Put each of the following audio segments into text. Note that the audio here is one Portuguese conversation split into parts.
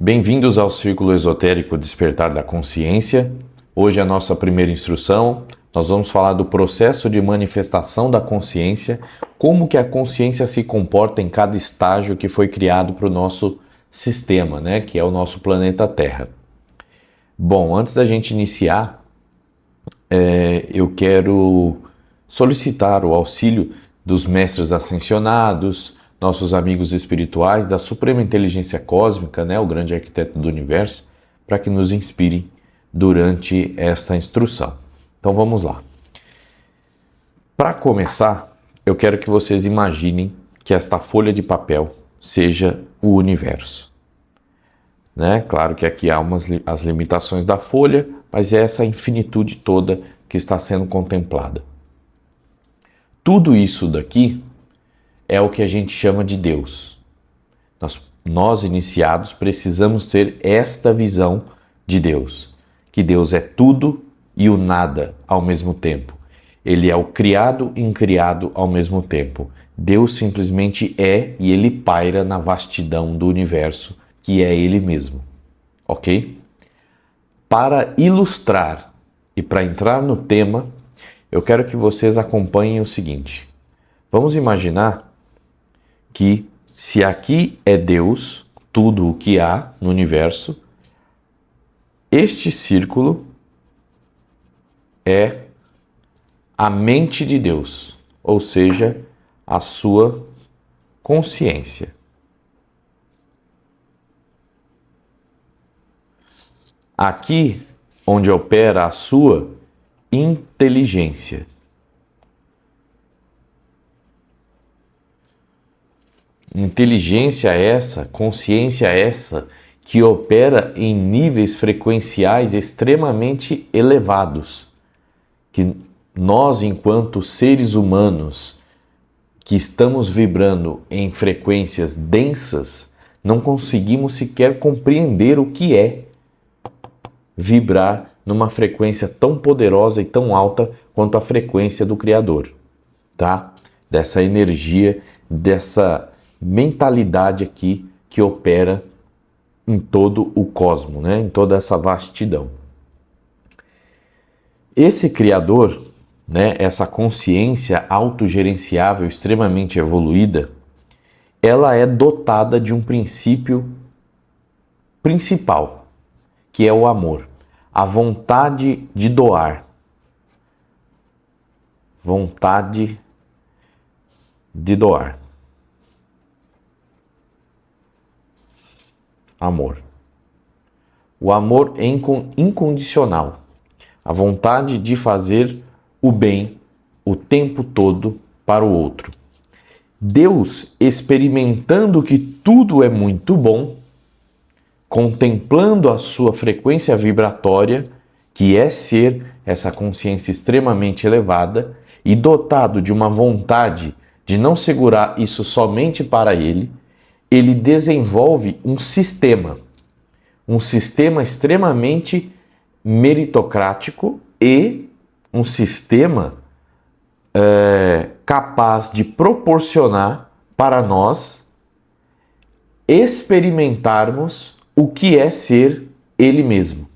Bem-vindos ao Círculo Esotérico Despertar da Consciência. Hoje a nossa primeira instrução, nós vamos falar do processo de manifestação da consciência, como que a consciência se comporta em cada estágio que foi criado para o nosso sistema, né, que é o nosso planeta Terra. Bom, antes da gente iniciar, eu quero solicitar o auxílio dos mestres ascensionados, nossos amigos espirituais, da Suprema Inteligência Cósmica, né, o grande arquiteto do universo, para que nos inspirem durante esta instrução. Então vamos lá. Para começar, eu quero que vocês imaginem que esta folha de papel seja o universo. Né? Claro que aqui há as limitações da folha, mas é essa infinitude toda que está sendo contemplada. Tudo isso daqui é o que a gente chama de Deus. Nós iniciados precisamos ter esta visão de Deus, que Deus é tudo e o nada ao mesmo tempo. Ele é o criado e incriado ao mesmo tempo. Deus simplesmente é e ele paira na vastidão do universo, que é ele mesmo. Ok? Para ilustrar e para entrar no tema, eu quero que vocês acompanhem o seguinte. Vamos imaginar que se aqui é Deus, tudo o que há no universo, este círculo é a mente de Deus, ou seja, a sua consciência. Aqui, onde opera a sua inteligência. Inteligência essa, consciência essa, que opera em níveis frequenciais extremamente elevados, que nós, enquanto seres humanos, que estamos vibrando em frequências densas, não conseguimos sequer compreender o que é vibrar numa frequência tão poderosa e tão alta quanto a frequência do Criador, tá? Dessa energia, dessa mentalidade aqui que opera em todo o cosmos, né? Em toda essa vastidão. Esse Criador, né? Essa consciência autogerenciável extremamente evoluída, ela é dotada de um princípio principal, que é o amor, a vontade de doar. Vontade de doar. Amor. O amor é incondicional. A vontade de fazer o bem o tempo todo para o outro. Deus, experimentando que tudo é muito bom, contemplando a sua frequência vibratória, que é ser essa consciência extremamente elevada, e dotado de uma vontade de não segurar isso somente para ele desenvolve um sistema extremamente meritocrático e um sistema capaz de proporcionar para nós experimentarmos o que é ser ele mesmo.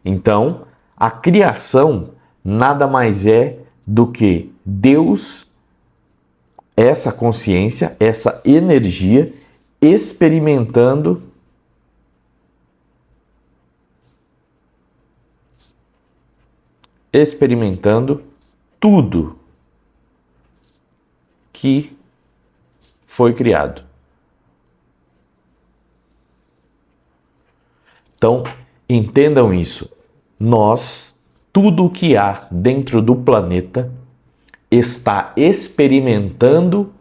Então, a criação nada mais é do que Deus, essa consciência, essa energia, experimentando tudo que foi criado. Então, entendam isso. Tudo o que há dentro do planeta está experimentando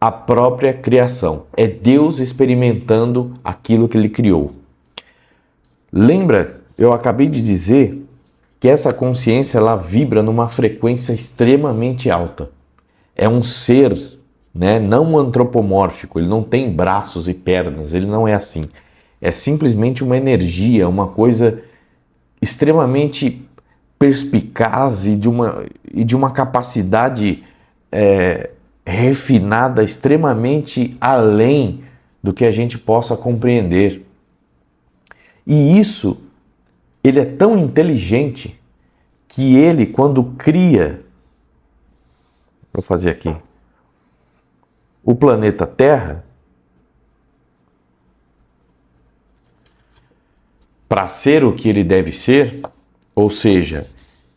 a própria criação. É Deus experimentando aquilo que ele criou. Lembra, eu acabei de dizer que essa consciência ela vibra numa frequência extremamente alta. É um ser, né, não antropomórfico, ele não tem braços e pernas, ele não é assim. É simplesmente uma energia, uma coisa extremamente perspicaz e de uma capacidade refinada, extremamente além do que a gente possa compreender. E isso, ele é tão inteligente que ele, quando cria, vou fazer aqui, o planeta Terra, para ser o que ele deve ser, ou seja,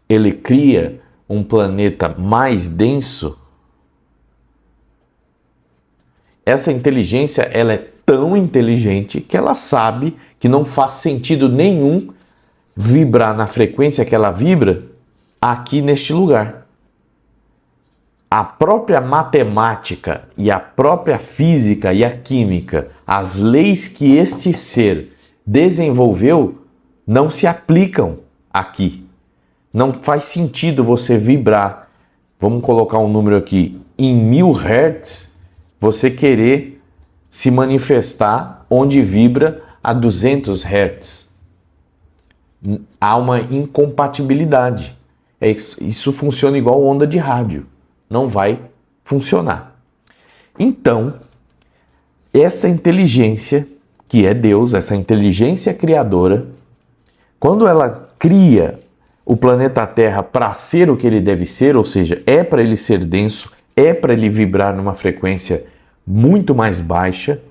ele cria um planeta mais denso. Essa inteligência, ela é tão inteligente que ela sabe que não faz sentido nenhum vibrar na frequência que ela vibra aqui neste lugar. A própria matemática e a própria física e a química, as leis que este ser desenvolveu, não se aplicam aqui. Não faz sentido você vibrar, vamos colocar um número aqui, em 1000 Hz, você querer se manifestar onde vibra a 200 Hz. Há uma incompatibilidade. Isso funciona igual onda de rádio. Não vai funcionar. Então, essa inteligência, que é Deus, essa inteligência criadora, quando ela cria o planeta Terra para ser o que ele deve ser, ou seja, é para ele ser denso, é para ele vibrar numa frequência muito mais baixa,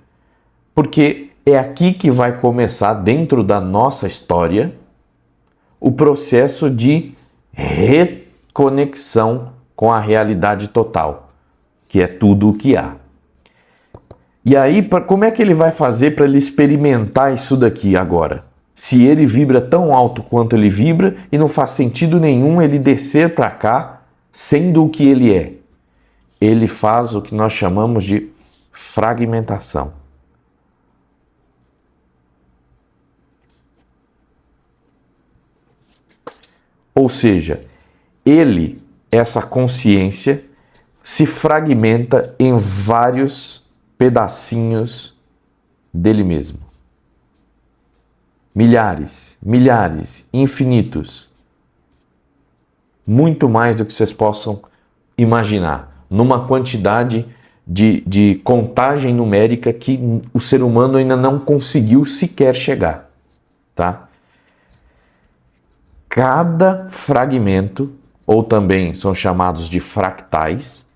porque é aqui que vai começar, dentro da nossa história, o processo de reconexão com a realidade total, que é tudo o que há. E aí, como é que ele vai fazer para ele experimentar isso daqui agora? Se ele vibra tão alto quanto ele vibra e não faz sentido nenhum ele descer para cá sendo o que ele é. Ele faz o que nós chamamos de fragmentação. Ou seja, essa consciência, se fragmenta em vários pedacinhos dele mesmo. Milhares, infinitos. Muito mais do que vocês possam imaginar. Numa quantidade de contagem numérica que o ser humano ainda não conseguiu sequer chegar. Tá? Cada fragmento, ou também são chamados de fractais,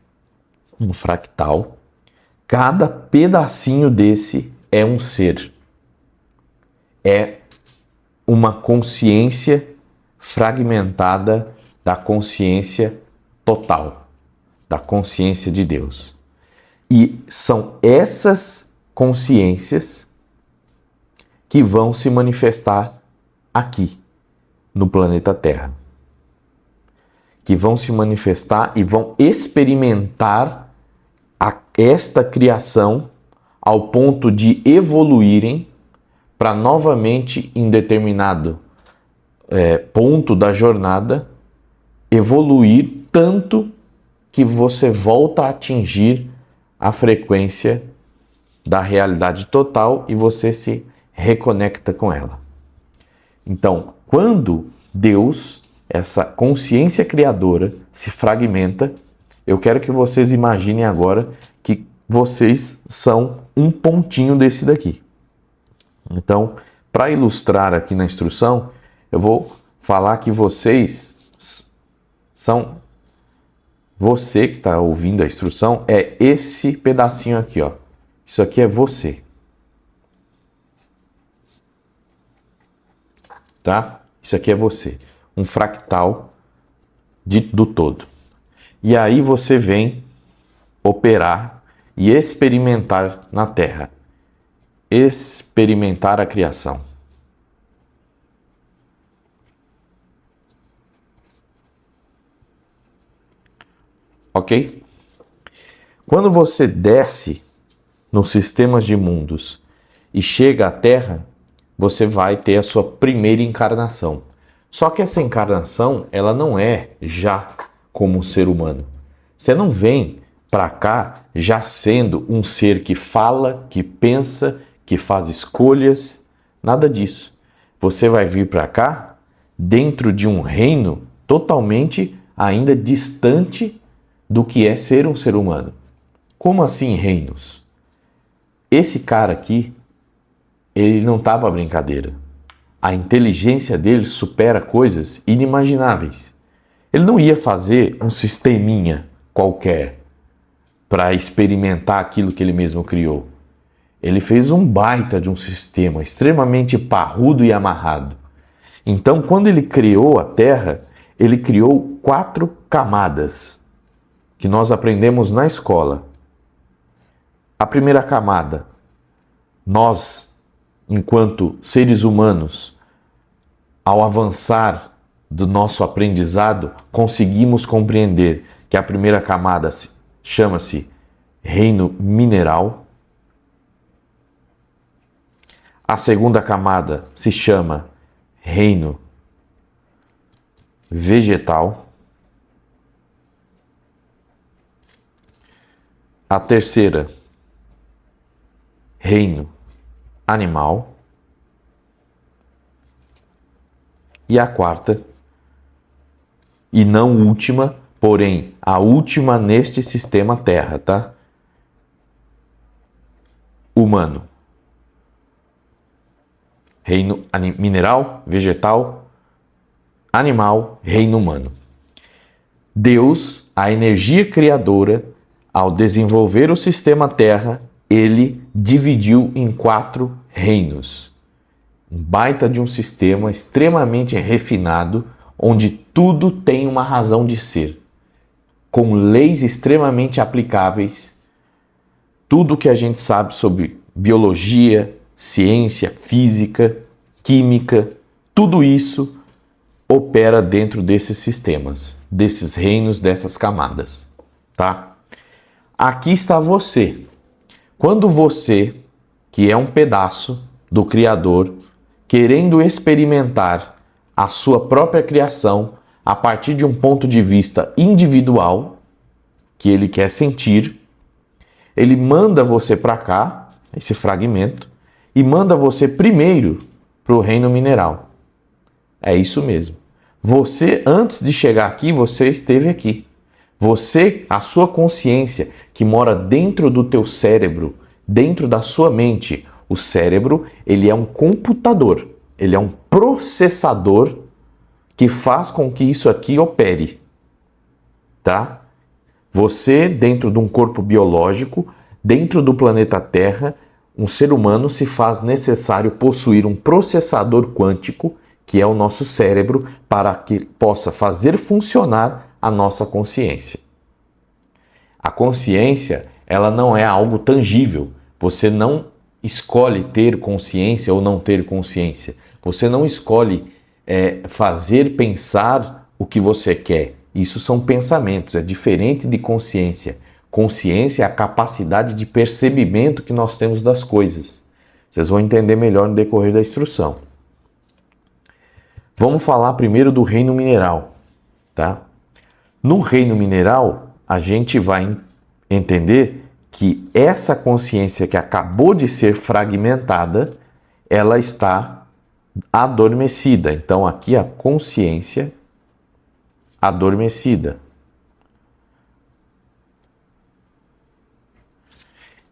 um fractal, cada pedacinho desse é um ser. É uma consciência fragmentada da consciência total, da consciência de Deus. E são essas consciências que vão se manifestar aqui, no planeta Terra. Que vão se manifestar e vão experimentar esta criação ao ponto de evoluírem para novamente, em determinado ponto da jornada, evoluir tanto que você volta a atingir a frequência da realidade total e você se reconecta com ela. Então, quando Deus, essa consciência criadora, se fragmenta, eu quero que vocês imaginem agora que vocês são um pontinho desse daqui. Então, para ilustrar aqui na instrução, eu vou falar que vocês são... Você que está ouvindo a instrução é esse pedacinho aqui, ó. Isso aqui é você. Tá? Isso aqui é você. Um fractal do todo. E aí você vem operar e experimentar na Terra. Experimentar a criação. Ok? Quando você desce nos sistemas de mundos e chega à Terra, você vai ter a sua primeira encarnação. Só que essa encarnação, ela não é já como um ser humano. Você não vem para cá já sendo um ser que fala, que pensa, que faz escolhas, nada disso. Você vai vir para cá dentro de um reino totalmente ainda distante do que é ser um ser humano. Como assim reinos? esse cara aqui, ele não tá para brincadeira. A inteligência dele supera coisas inimagináveis. Ele não ia fazer um sisteminha qualquer para experimentar aquilo que ele mesmo criou. Ele fez um baita de um sistema extremamente parrudo e amarrado. Então, quando ele criou a Terra, ele criou 4 camadas que nós aprendemos na escola. A primeira camada, nós, enquanto seres humanos, ao avançar do nosso aprendizado, conseguimos compreender que a primeira camada chama-se reino mineral. A segunda camada se chama reino vegetal. A terceira, reino animal. E a quarta, e não última, porém a última neste sistema Terra, tá? Humano. Reino mineral, vegetal, animal, reino humano. Deus, a energia criadora, ao desenvolver o sistema Terra, ele dividiu em 4 reinos. Um baita de um sistema extremamente refinado, onde tudo tem uma razão de ser, com leis extremamente aplicáveis. Tudo que a gente sabe sobre biologia, ciência, física, química, tudo isso opera dentro desses sistemas, desses reinos, dessas camadas, tá? Aqui está você. Quando você, que é um pedaço do Criador, querendo experimentar a sua própria criação a partir de um ponto de vista individual, que ele quer sentir, ele manda você para cá, esse fragmento, e manda você primeiro para o reino mineral. É isso mesmo. Você, antes de chegar aqui, você esteve aqui. Você, a sua consciência, que mora dentro do teu cérebro, dentro da sua mente. O cérebro, ele é um computador, ele é um processador que faz com que isso aqui opere, tá? Você, dentro de um corpo biológico, dentro do planeta Terra, um ser humano se faz necessário possuir um processador quântico, que é o nosso cérebro, para que possa fazer funcionar a nossa consciência. A consciência, ela não é algo tangível. Você não escolhe ter consciência ou não ter consciência. Você não escolhe fazer pensar o que você quer. Isso são pensamentos, é diferente de consciência. Consciência é a capacidade de percebimento que nós temos das coisas. Vocês vão entender melhor no decorrer da instrução. Vamos falar primeiro do reino mineral, tá? No reino mineral, a gente vai entender que essa consciência que acabou de ser fragmentada, ela está adormecida. Então, aqui a consciência adormecida.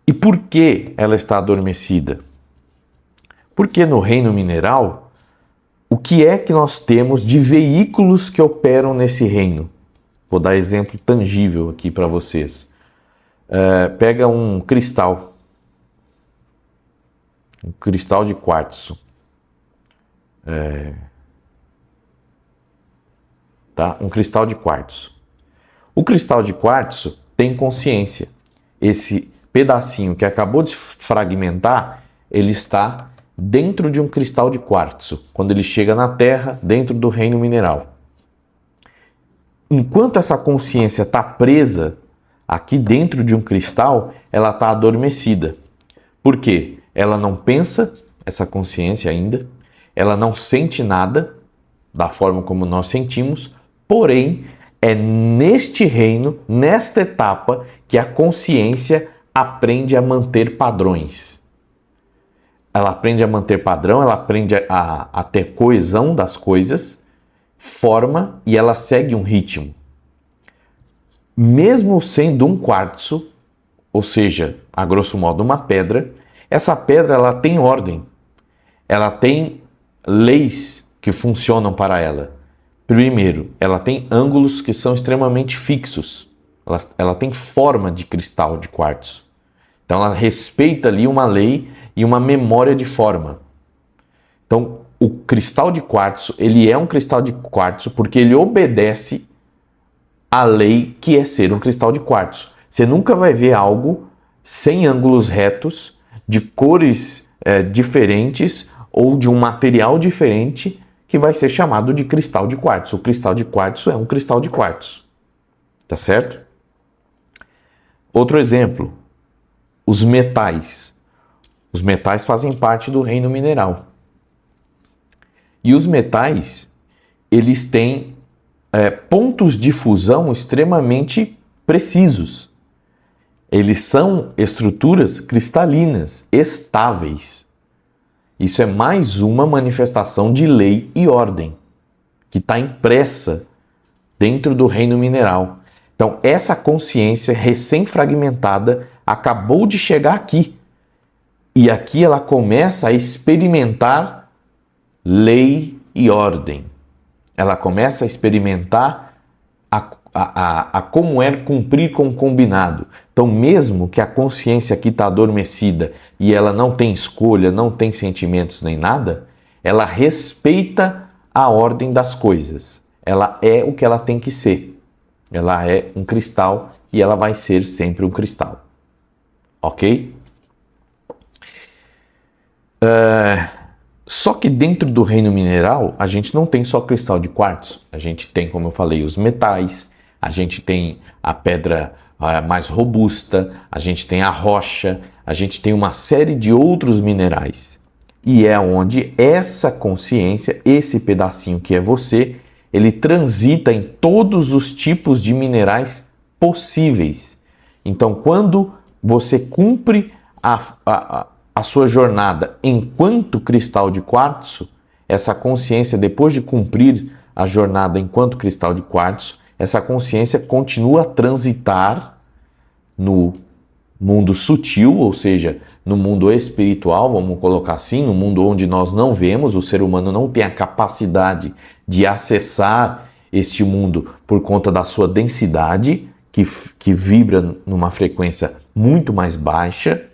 E por que ela está adormecida? Porque no reino mineral, o que é que nós temos de veículos que operam nesse reino? Vou dar exemplo tangível aqui para vocês. Pega um cristal de quartzo. Tá? Um cristal de quartzo. O cristal de quartzo tem consciência. Esse pedacinho que acabou de fragmentar, ele está dentro de um cristal de quartzo, quando ele chega na Terra, dentro do reino mineral. Enquanto essa consciência está presa aqui dentro de um cristal, ela está adormecida. Por quê? Ela não pensa, essa consciência ainda, ela não sente nada da forma como nós sentimos, porém, é neste reino, nesta etapa, que a consciência aprende a manter padrões. Ela aprende a manter padrão, ela aprende a ter coesão das coisas, forma, e ela segue um ritmo. Mesmo sendo um quartzo, ou seja, a grosso modo uma pedra, Essa pedra, ela tem ordem, ela tem leis que funcionam para ela. Primeiro, ela tem ângulos que são extremamente fixos, ela tem forma de cristal de quartzo. Então ela respeita ali uma lei e uma memória de forma. Então o cristal de quartzo, ele é um cristal de quartzo porque ele obedece à lei que é ser um cristal de quartzo. Você nunca vai ver algo sem ângulos retos, de cores diferentes ou de um material diferente que vai ser chamado de cristal de quartzo. O cristal de quartzo é um cristal de quartzo. Tá certo? Outro exemplo, os metais. Os metais fazem parte do reino mineral. E os metais, eles têm pontos de fusão extremamente precisos. Eles são estruturas cristalinas, estáveis. Isso é mais uma manifestação de lei e ordem, que está impressa dentro do reino mineral. Então, essa consciência recém-fragmentada acabou de chegar aqui. E aqui ela começa a experimentar lei e ordem. Ela começa a experimentar a como é cumprir com o combinado. Então, mesmo que a consciência aqui está adormecida e ela não tem escolha, não tem sentimentos nem nada, ela respeita a ordem das coisas. Ela é o que ela tem que ser. Ela é um cristal e ela vai ser sempre um cristal. Ok? Só que dentro do reino mineral, a gente não tem só cristal de quartzo. A gente tem, como eu falei, os metais, a gente tem a pedra mais robusta, a gente tem a rocha, a gente tem uma série de outros minerais. E é onde essa consciência, esse pedacinho que é você, ele transita em todos os tipos de minerais possíveis. Então, quando você cumpre a sua jornada enquanto cristal de quartzo, essa consciência, depois de cumprir a jornada enquanto cristal de quartzo, essa consciência continua a transitar no mundo sutil, ou seja, no mundo espiritual, vamos colocar assim, no mundo onde nós não vemos, o ser humano não tem a capacidade de acessar este mundo por conta da sua densidade, que vibra numa frequência muito mais baixa,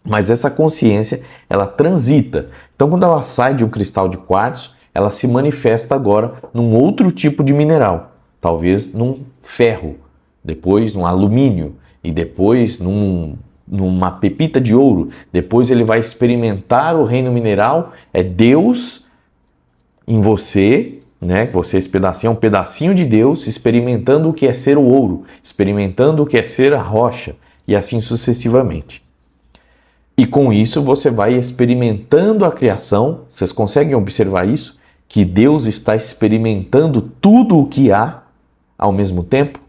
mas essa consciência, ela transita. Então, quando ela sai de um cristal de quartzo, ela se manifesta agora num outro tipo de mineral. Talvez num ferro, depois num alumínio e depois numa pepita de ouro. Depois ele vai experimentar o reino mineral, é Deus em você, né? Você, esse pedacinho é um pedacinho de Deus experimentando o que é ser o ouro, experimentando o que é ser a rocha e assim sucessivamente. E com isso você vai experimentando a criação. Vocês conseguem observar isso? Que Deus está experimentando tudo o que há ao mesmo tempo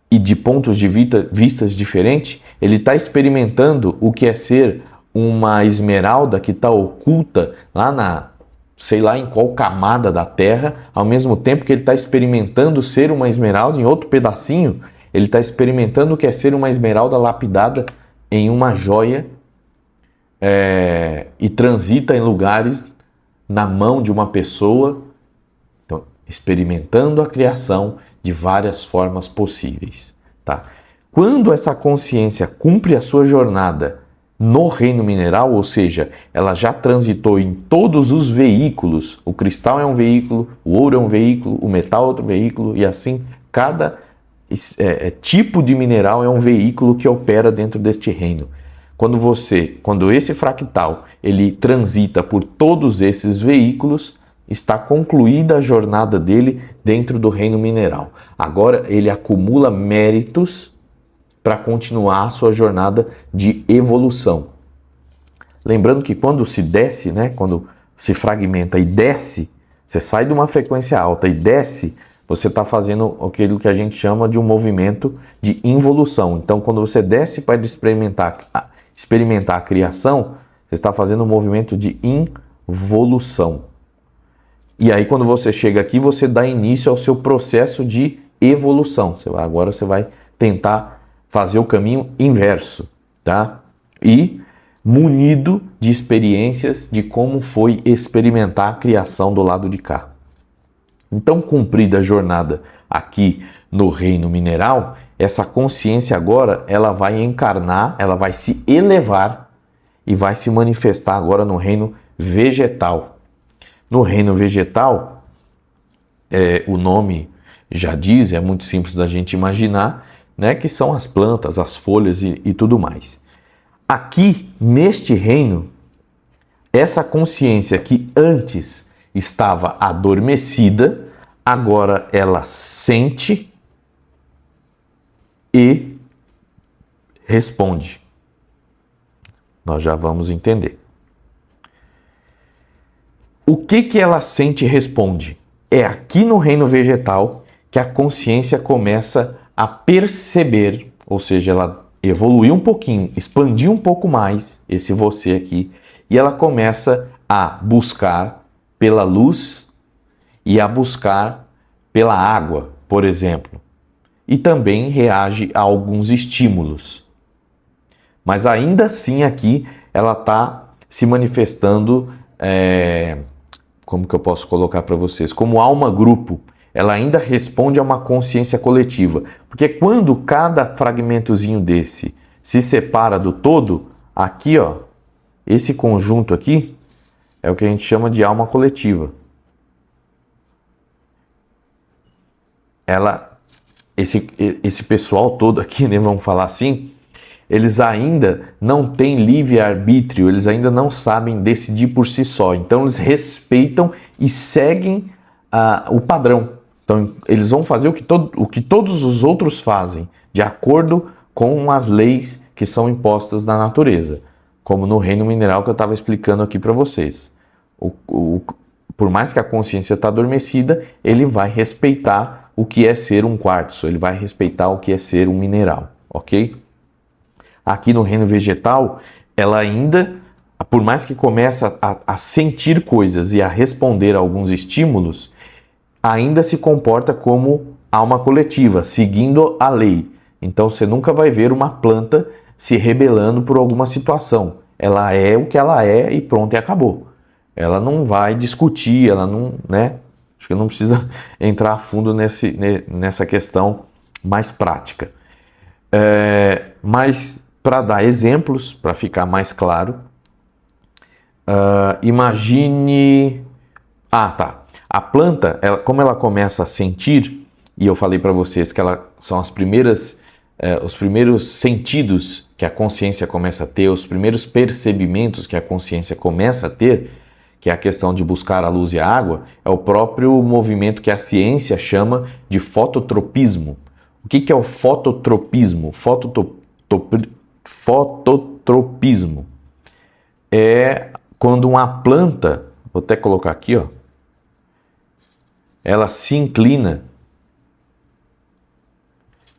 e de pontos de vistas diferentes. Ele está experimentando o que é ser uma esmeralda que está oculta lá sei lá em qual camada da terra, ao mesmo tempo que ele está experimentando ser uma esmeralda em outro pedacinho. Ele está experimentando o que é ser uma esmeralda lapidada em uma joia e transita em lugares na mão de uma pessoa. Então, experimentando a criação de várias formas possíveis. Tá? Quando essa consciência cumpre a sua jornada no reino mineral, ou seja, ela já transitou em todos os veículos, o cristal é um veículo, o ouro é um veículo, o metal é outro veículo, e assim cada tipo de mineral é um veículo que opera dentro deste reino. Quando esse fractal ele transita por todos esses veículos, está concluída a jornada dele dentro do reino mineral. Agora ele acumula méritos para continuar a sua jornada de evolução. Lembrando que quando se desce, né, quando se fragmenta e desce, você sai de uma frequência alta e desce, você está fazendo aquilo que a gente chama de um movimento de involução. Então, quando você desce para experimentar a criação, você está fazendo um movimento de involução. E aí, quando você chega aqui, você dá início ao seu processo de evolução. Agora você vai tentar fazer o caminho inverso, tá? e munido de experiências de como foi experimentar a criação do lado de cá. Então, cumprida a jornada aqui no reino mineral, essa consciência agora ela vai encarnar, ela vai se elevar e vai se manifestar agora no reino vegetal. No reino vegetal, o nome já diz, é muito simples da gente imaginar, né, que são as plantas, as folhas e tudo mais. Aqui, neste reino, essa consciência que antes estava adormecida, agora ela sente e responde. Nós já vamos entender. O que ela sente e responde? É aqui no reino vegetal que a consciência começa a perceber, ou seja, ela evoluiu um pouquinho, expandiu um pouco mais esse você aqui, e ela começa a buscar pela luz e a buscar pela água, por exemplo. E também reage a alguns estímulos. Mas ainda assim aqui ela está se manifestando, como que eu posso colocar para vocês? Como alma-grupo. Ela ainda responde a uma consciência coletiva. Porque quando cada fragmentozinho desse se separa do todo, aqui, ó, esse conjunto aqui é o que a gente chama de alma coletiva. Esse pessoal todo aqui, né, vamos falar assim, eles ainda não têm livre-arbítrio, eles ainda não sabem decidir por si só. Então eles respeitam e seguem o padrão. Então eles vão fazer o que todos os outros fazem, de acordo com as leis que são impostas na natureza. Como no reino mineral que eu estava explicando aqui para vocês. Por mais que a consciência está adormecida, ele vai respeitar o que é ser um quartzo, ele vai respeitar o que é ser um mineral, ok? Aqui no reino vegetal, ela ainda, por mais que comece a sentir coisas e a responder a alguns estímulos, ainda se comporta como alma coletiva, seguindo a lei. Então você nunca vai ver uma planta se rebelando por alguma situação. Ela é o que ela é e pronto, e acabou. Ela não vai discutir, ela não, né? Acho que não precisa entrar a fundo nessa questão mais prática. Mas para dar exemplos, para ficar mais claro, imagine... A planta, como ela começa a sentir, e eu falei para vocês que são os primeiros sentidos que a consciência começa a ter, os primeiros percebimentos que a consciência começa a ter, que é a questão de buscar a luz e a água, é o próprio movimento que a ciência chama de fototropismo. O que é o fototropismo? Fototropismo é quando uma planta, vou até colocar aqui, ó, ela se inclina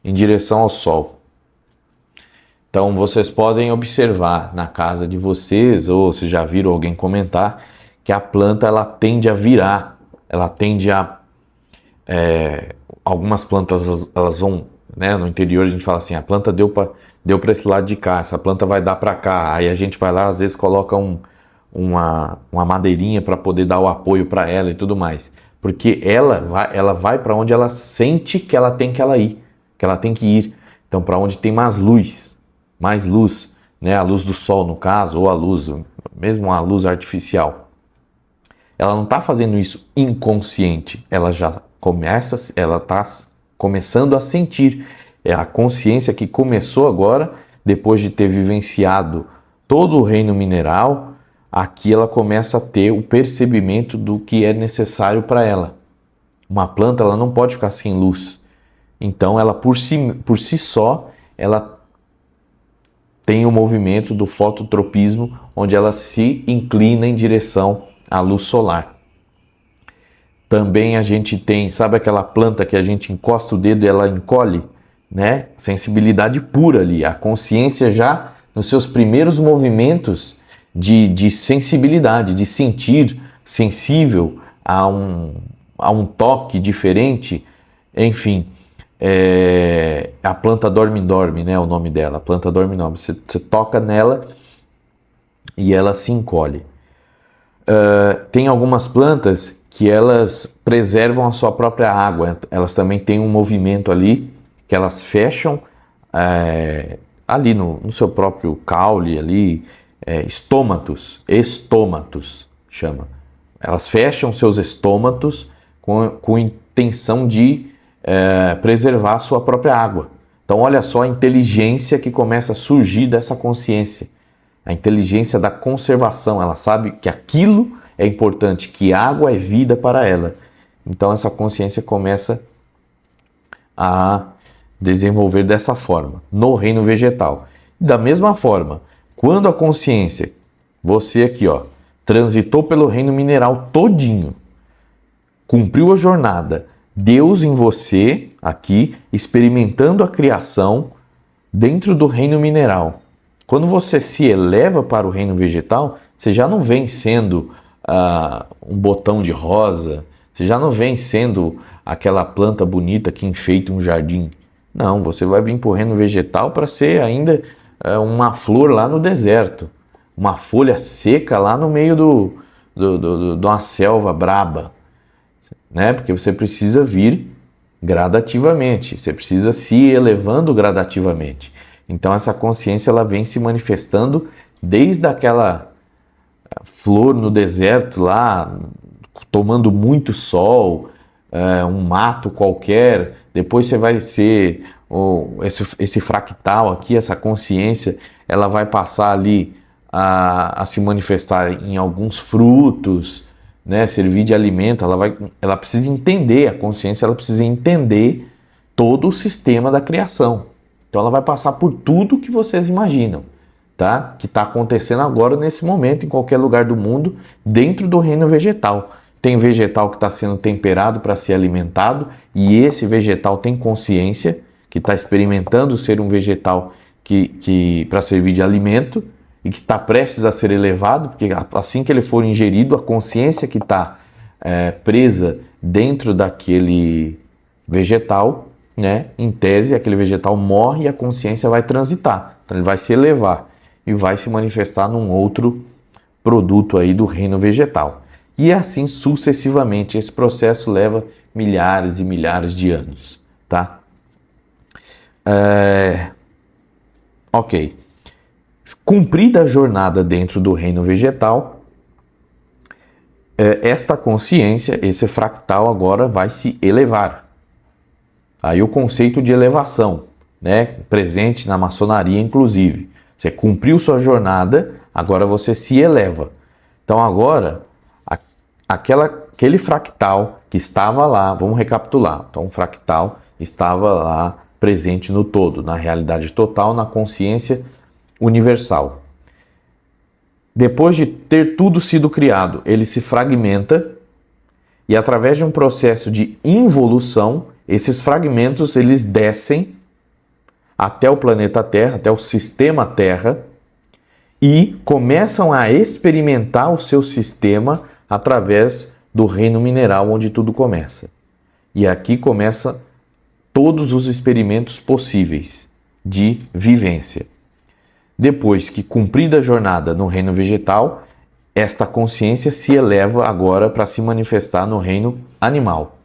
em direção ao sol. Então vocês podem observar na casa de vocês, ou se já viram alguém comentar, que a planta ela tende a virar, ela tende a... algumas plantas elas vão, né, no interior a gente fala assim, a planta deu para esse lado de cá, essa planta vai dar para cá, aí a gente vai lá, às vezes coloca uma madeirinha para poder dar o apoio para ela e tudo mais. Porque ela vai para onde ela sente que ela tem que ir. Então, para onde tem mais luz, né? A luz do sol, no caso, ou a luz, mesmo a luz artificial. Ela não está fazendo isso inconsciente, ela está começando a sentir. É a consciência que começou agora, depois de ter vivenciado todo o reino mineral. Aqui ela começa a ter o percebimento do que é necessário para ela. Uma planta ela não pode ficar sem luz. Então ela por si só, ela tem o movimento do fototropismo, onde ela se inclina em direção à luz solar. Também a gente tem, sabe aquela planta que a gente encosta o dedo e ela encolhe? Né? Sensibilidade pura ali. A consciência já nos seus primeiros movimentos de sensibilidade, de sentir sensível a um toque diferente, enfim, a planta dorme-dorme, né? O nome dela, a planta dorme-dorme. Você toca nela e ela se encolhe. Tem algumas plantas que elas preservam a sua própria água. Elas também têm um movimento ali que elas fecham ali no seu próprio caule ali, estômatos chama. Elas fecham seus estômatos com intenção de preservar a sua própria água. Então olha só a inteligência que começa a surgir dessa consciência. A inteligência da conservação. Ela sabe que aquilo é importante, que água é vida para ela. Então essa consciência começa a desenvolver dessa forma, no reino vegetal. Da mesma forma, quando a consciência, você aqui, transitou pelo reino mineral todinho, cumpriu a jornada, Deus em você, aqui, experimentando a criação dentro do reino mineral. Quando você se eleva para o reino vegetal, você já não vem sendo um botão de rosa, você já não vem sendo aquela planta bonita que enfeita um jardim. Não, você vai vir para o reino vegetal para ser ainda uma flor lá no deserto, uma folha seca lá no meio de uma selva braba, né? Porque você precisa vir gradativamente, você precisa se elevando gradativamente. Então essa consciência ela vem se manifestando desde aquela flor no deserto lá, tomando muito sol, um mato qualquer, depois você vai ser esse fractal aqui, essa consciência, ela vai passar ali a se manifestar em alguns frutos, né, servir de alimento, ela precisa entender, a consciência ela precisa entender todo o sistema da criação. Então ela vai passar por tudo que vocês imaginam, tá? Que está acontecendo agora nesse momento em qualquer lugar do mundo dentro do reino vegetal. Tem vegetal que está sendo temperado para ser alimentado e esse vegetal tem consciência, que está experimentando ser um vegetal que para servir de alimento e que está prestes a ser elevado, porque assim que ele for ingerido, a consciência que está presa dentro daquele vegetal, né, em tese, aquele vegetal morre e a consciência vai transitar. Então ele vai se elevar e vai se manifestar num outro produto aí do reino vegetal. E assim sucessivamente. Esse processo leva milhares e milhares de anos, tá? Ok. Cumprida a jornada dentro do reino vegetal, esta consciência, esse fractal agora vai se elevar. Aí o conceito de elevação, né, presente na maçonaria inclusive. Você cumpriu sua jornada, agora você se eleva. Então agora, aquele fractal que estava lá, vamos recapitular. Então o fractal estava lá presente no todo, na realidade total, na consciência universal. Depois de ter tudo sido criado, ele se fragmenta e através de um processo de involução, esses fragmentos eles descem até o planeta Terra, até o sistema Terra e começam a experimentar o seu sistema através do reino mineral onde tudo começa. E aqui começa todos os experimentos possíveis de vivência. Depois que cumprida a jornada no reino vegetal, esta consciência se eleva agora para se manifestar no reino animal.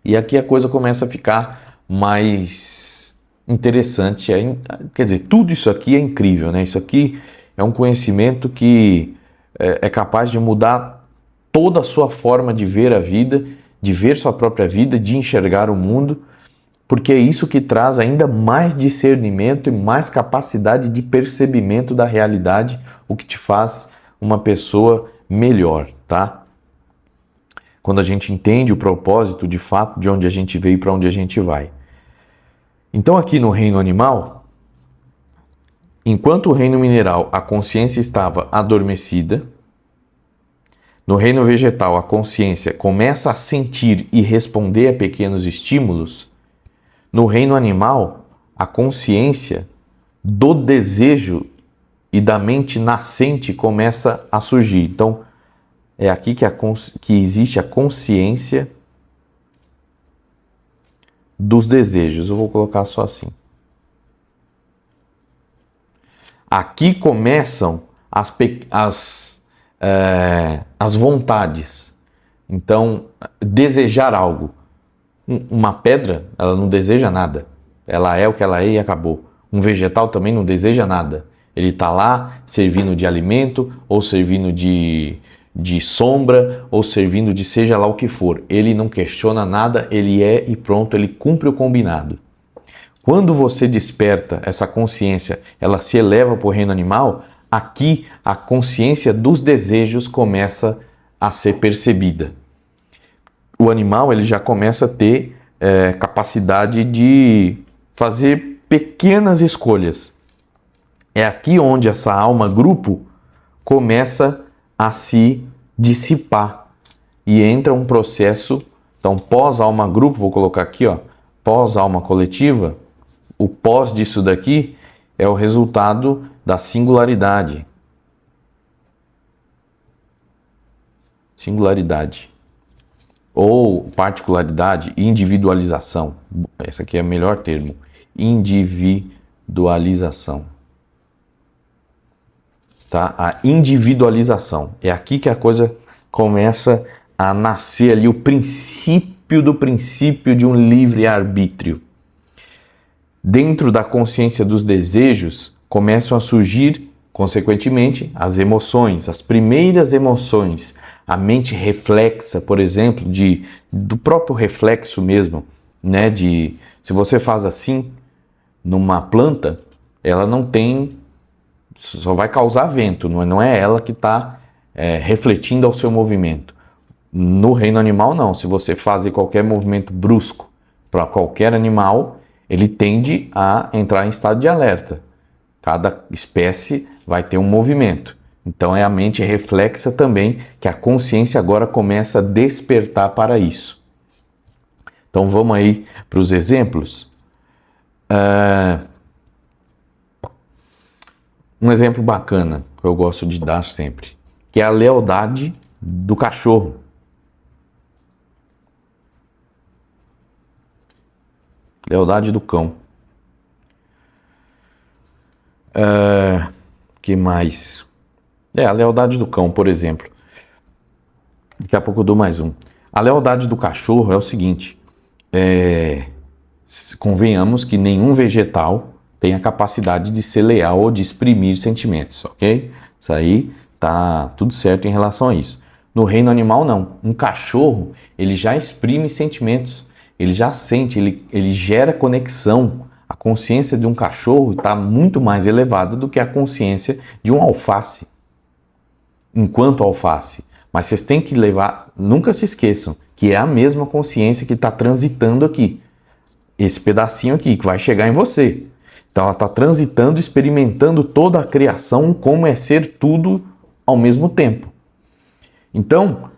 E aqui a coisa começa a ficar mais interessante. Quer dizer, tudo isso aqui é incrível, né? Isso aqui é um conhecimento que é capaz de mudar toda a sua forma de ver a vida, de ver sua própria vida, de enxergar o mundo, porque é isso que traz ainda mais discernimento e mais capacidade de percebimento da realidade, o que te faz uma pessoa melhor, tá? Quando a gente entende o propósito de fato de onde a gente veio e para onde a gente vai. Então aqui no reino animal, enquanto o reino mineral a consciência estava adormecida, no reino vegetal a consciência começa a sentir e responder a pequenos estímulos, no reino animal a consciência do desejo e da mente nascente começa a surgir. Então, é aqui que existe a consciência dos desejos. Eu vou colocar só assim. Aqui começam as vontades. Então, desejar algo. Uma pedra, ela não deseja nada. Ela é o que ela é e acabou. Um vegetal também não deseja nada. Ele está lá servindo de alimento, ou servindo de sombra, ou servindo de seja lá o que for. Ele não questiona nada, ele é e pronto, ele cumpre o combinado. Quando você desperta essa consciência, ela se eleva para o reino animal, aqui a consciência dos desejos começa a ser percebida. O animal ele já começa a ter capacidade de fazer pequenas escolhas. É aqui onde essa alma grupo começa a se dissipar e entra um processo. Então, pós-alma grupo, vou colocar aqui, ó, pós-alma coletiva, o pós disso daqui é o resultado da singularidade. Singularidade. Ou particularidade, individualização. Esse aqui é o melhor termo. Individualização. Tá? A individualização. É aqui que a coisa começa a nascer ali, o princípio do princípio de um livre-arbítrio. Dentro da consciência dos desejos, começam a surgir, consequentemente, as emoções, as primeiras emoções. A mente reflexa, por exemplo, do próprio reflexo mesmo, né? Se você faz assim numa planta, ela não tem, só vai causar vento, não é ela que está refletindo ao seu movimento. No reino animal, não. Se você fazer qualquer movimento brusco para qualquer animal, ele tende a entrar em estado de alerta. Cada espécie vai ter um movimento. Então é a mente reflexa também que a consciência agora começa a despertar para isso. Então vamos aí para os exemplos. Um exemplo bacana que eu gosto de dar sempre, que é a lealdade do cachorro. Lealdade do cão. Que mais? A lealdade do cão, por exemplo. Daqui a pouco eu dou mais um. A lealdade do cachorro é o seguinte. Convenhamos que nenhum vegetal tem a capacidade de ser leal ou de exprimir sentimentos, ok? Isso aí tá tudo certo em relação a isso. No reino animal, não. Um cachorro, ele já exprime sentimentos. Ele já sente, ele gera conexão. A consciência de um cachorro está muito mais elevada do que a consciência de um alface. Enquanto alface. Mas vocês têm que levar, nunca se esqueçam, que é a mesma consciência que está transitando aqui. Esse pedacinho aqui, que vai chegar em você. Então ela está transitando, experimentando toda a criação, como é ser tudo ao mesmo tempo. Então,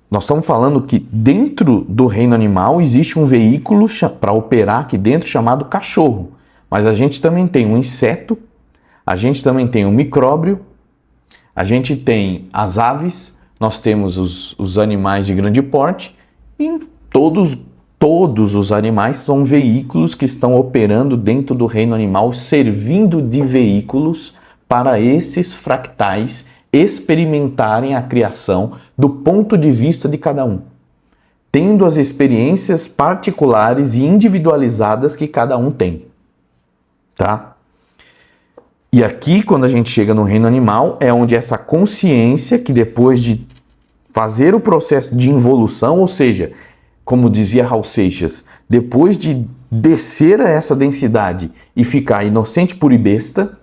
nós estamos falando que dentro do reino animal existe um veículo para operar aqui dentro chamado cachorro. Mas a gente também tem um inseto, a gente também tem um micróbio, a gente tem as aves, nós temos os animais de grande porte e todos os animais são veículos que estão operando dentro do reino animal, servindo de veículos para esses fractais experimentarem a criação do ponto de vista de cada um, tendo as experiências particulares e individualizadas que cada um tem, tá? E aqui, quando a gente chega no reino animal, é onde essa consciência que depois de fazer o processo de involução, ou seja, como dizia Raul Seixas, depois de descer a essa densidade e ficar inocente, pura e besta,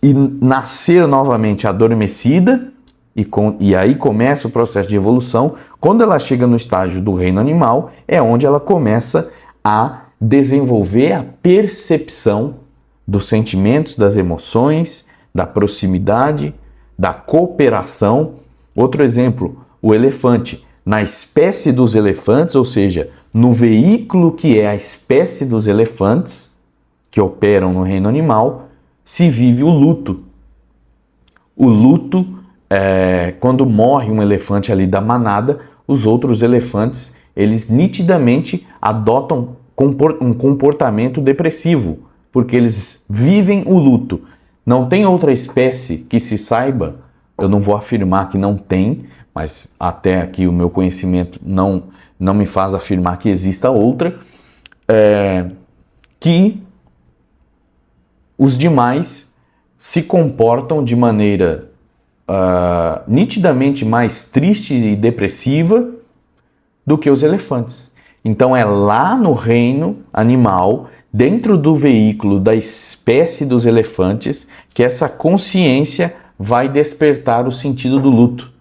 e nascer novamente adormecida, e aí começa o processo de evolução. Quando ela chega no estágio do reino animal, é onde ela começa a desenvolver a percepção dos sentimentos, das emoções, da proximidade, da cooperação. Outro exemplo, o elefante. Na espécie dos elefantes, ou seja, no veículo que é a espécie dos elefantes, que operam no reino animal, se vive o luto. O luto, quando morre um elefante ali da manada, os outros elefantes, eles nitidamente adotam um comportamento depressivo, porque eles vivem o luto. Não tem outra espécie que se saiba, eu não vou afirmar que não tem, mas até aqui o meu conhecimento não me faz afirmar que exista outra, que os demais se comportam de maneira nitidamente mais triste e depressiva do que os elefantes. Então é lá no reino animal, dentro do veículo da espécie dos elefantes, que essa consciência vai despertar o sentido do luto,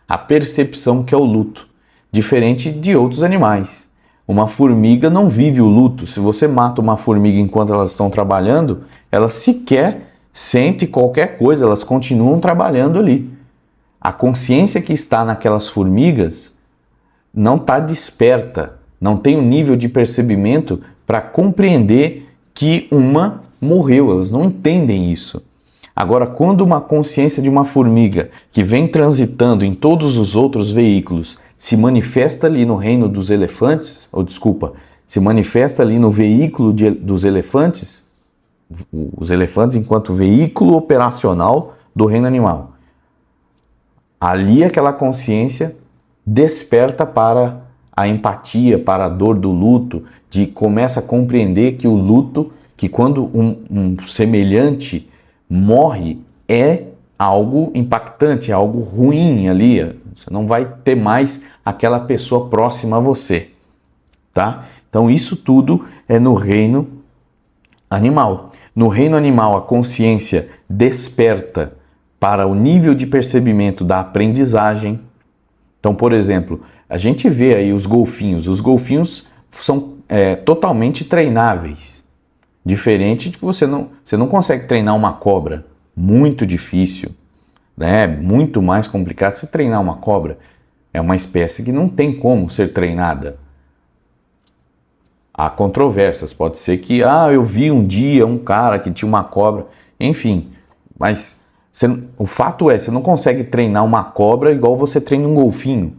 a percepção que é o luto, diferente de outros animais. Uma formiga não vive o luto. Se você mata uma formiga enquanto elas estão trabalhando, ela sequer sente qualquer coisa, elas continuam trabalhando ali. A consciência que está naquelas formigas não está desperta, não tem um nível de percebimento para compreender que uma morreu, elas não entendem isso. Agora, quando uma consciência de uma formiga que vem transitando em todos os outros veículos se manifesta ali no reino dos elefantes, se manifesta ali no veículo dos elefantes, os elefantes enquanto veículo operacional do reino animal, ali aquela consciência desperta para a empatia, para a dor do luto, começa a compreender que o luto, que quando um semelhante morre, é algo impactante, é algo ruim ali. Você não vai ter mais aquela pessoa próxima a você, tá? Então isso tudo é no reino animal. No reino animal, a consciência desperta para o nível de percebimento da aprendizagem. Então, por exemplo, a gente vê aí os golfinhos. Os golfinhos são totalmente treináveis. Diferente de que você não consegue treinar uma cobra. Muito difícil, né? Muito mais complicado você treinar uma cobra. É uma espécie que não tem como ser treinada. Há controvérsias. Pode ser que, eu vi um dia um cara que tinha uma cobra. Enfim, mas o fato é, você não consegue treinar uma cobra igual você treina um golfinho.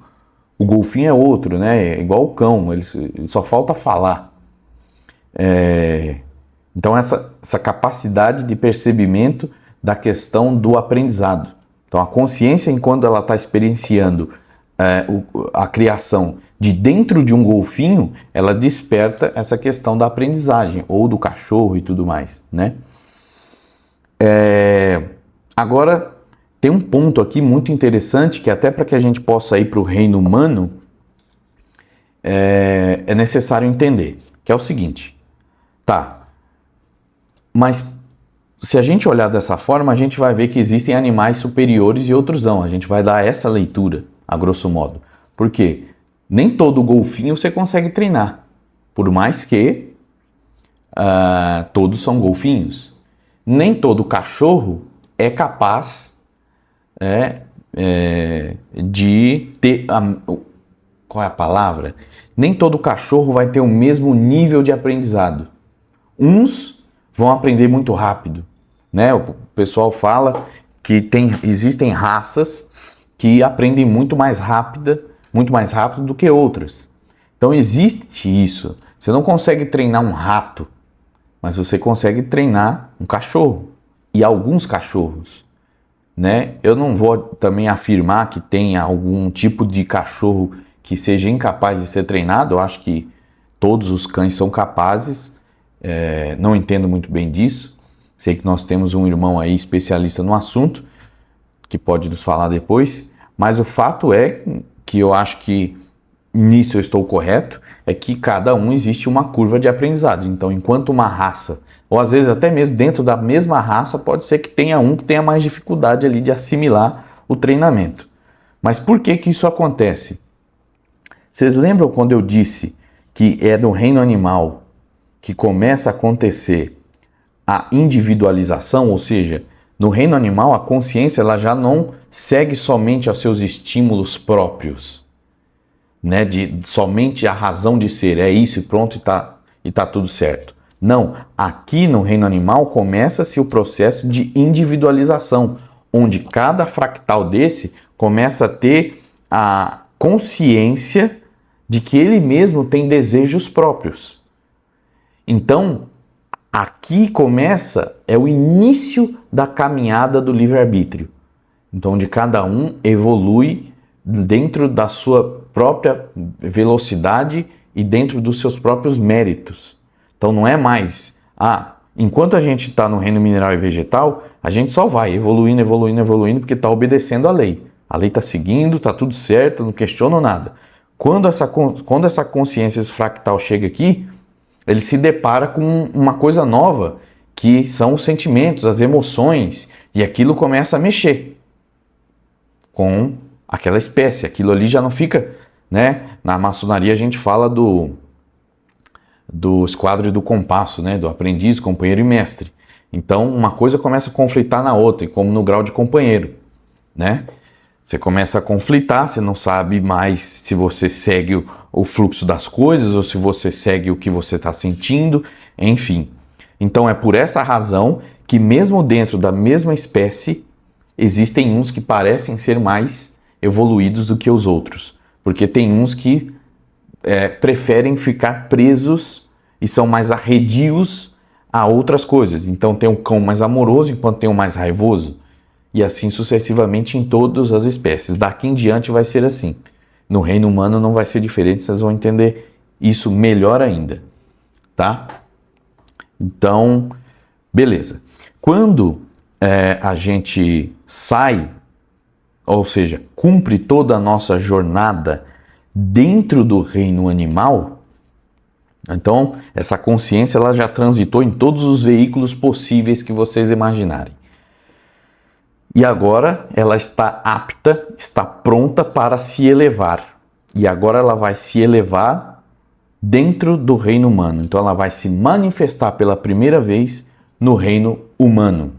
O golfinho é outro, né? É igual o cão, ele só falta falar. Então essa capacidade de percebimento da questão do aprendizado. Então a consciência, enquanto ela está experienciando a criação de dentro de um golfinho, ela desperta essa questão da aprendizagem, ou do cachorro e tudo mais, né? Agora, tem um ponto aqui muito interessante, que até para que a gente possa ir para o reino humano, é necessário entender, que é o seguinte, tá, mas se a gente olhar dessa forma, a gente vai ver que existem animais superiores e outros não, a gente vai dar essa leitura, a grosso modo, porque nem todo golfinho você consegue treinar, por mais que todos são golfinhos. Nem todo cachorro é capaz de ter... qual é a palavra? Nem todo cachorro vai ter o mesmo nível de aprendizado. Uns vão aprender muito rápido, né? O pessoal fala que existem raças que aprendem muito mais rápido do que outras. Então existe isso. Você não consegue treinar um rato, mas você consegue treinar um cachorro e alguns cachorros, né? Eu não vou também afirmar que tenha algum tipo de cachorro que seja incapaz de ser treinado. Eu acho que todos os cães são capazes. Não entendo muito bem disso. Sei que nós temos um irmão aí especialista no assunto que pode nos falar depois, mas o fato é que eu acho que nisso eu estou correto, é que cada um existe uma curva de aprendizado. Então, enquanto uma raça, ou às vezes até mesmo dentro da mesma raça, pode ser que tenha um que tenha mais dificuldade ali de assimilar o treinamento. Mas por que isso acontece? Vocês lembram quando eu disse que é do reino animal que começa a acontecer a individualização, ou seja, no reino animal a consciência ela já não segue somente aos seus estímulos próprios, né, de somente a razão de ser, é isso e pronto e tá tudo certo. Não, aqui no reino animal começa-se o processo de individualização, onde cada fractal desse começa a ter a consciência de que ele mesmo tem desejos próprios. Então, aqui começa, é o início da caminhada do livre-arbítrio. Então, onde cada um evolui dentro da sua própria velocidade e dentro dos seus próprios méritos. Então, não é mais, enquanto a gente está no reino mineral e vegetal, a gente só vai evoluindo, porque está obedecendo a lei. A lei está seguindo, está tudo certo, não questiono nada. Quando essa consciência fractal chega aqui, ele se depara com uma coisa nova, que são os sentimentos, as emoções, e aquilo começa a mexer com aquela espécie. Aquilo ali já não fica, né? Na maçonaria a gente fala do esquadro e do compasso, né? Do aprendiz, companheiro e mestre. Então, uma coisa começa a conflitar na outra, e como no grau de companheiro, né? Você começa a conflitar, você não sabe mais se você segue o fluxo das coisas ou se você segue o que você está sentindo, enfim. Então é por essa razão que mesmo dentro da mesma espécie, existem uns que parecem ser mais evoluídos do que os outros. Porque tem uns que preferem ficar presos e são mais arredios a outras coisas. Então tem um cão mais amoroso enquanto tem um mais raivoso. E assim sucessivamente em todas as espécies. Daqui em diante vai ser assim. No reino humano não vai ser diferente, vocês vão entender isso melhor ainda, tá? Então, beleza. Quando a gente sai, ou seja, cumpre toda a nossa jornada dentro do reino animal, então essa consciência ela já transitou em todos os veículos possíveis que vocês imaginarem. E agora ela está apta, está pronta para se elevar. E agora ela vai se elevar dentro do reino humano. Então ela vai se manifestar pela primeira vez no reino humano.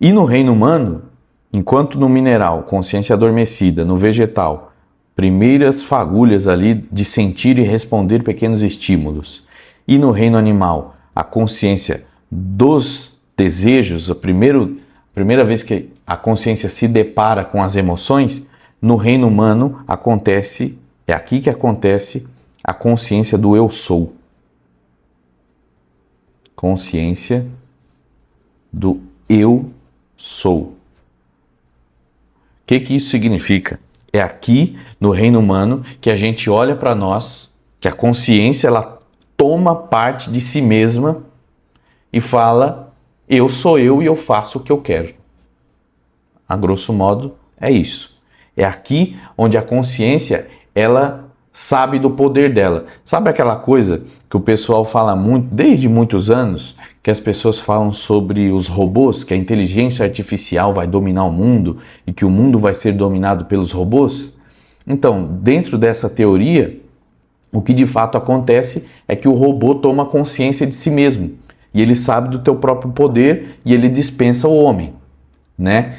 E no reino humano, enquanto no mineral, consciência adormecida, no vegetal, primeiras fagulhas ali de sentir e responder pequenos estímulos. E no reino animal, a consciência dos desejos, a primeira vez que a consciência se depara com as emoções, no reino humano é aqui que acontece a consciência do eu sou. Consciência do eu sou. O que isso significa? É aqui no reino humano que a gente olha para nós, que a consciência ela toma parte de si mesma e fala: eu sou eu e eu faço o que eu quero. A grosso modo, é isso. É aqui onde a consciência, ela sabe do poder dela. Sabe aquela coisa que o pessoal fala muito, desde muitos anos, que as pessoas falam sobre os robôs, que a inteligência artificial vai dominar o mundo e que o mundo vai ser dominado pelos robôs? Então, dentro dessa teoria, o que de fato acontece é que o robô toma consciência de si mesmo. E ele sabe do teu próprio poder e ele dispensa o homem, né?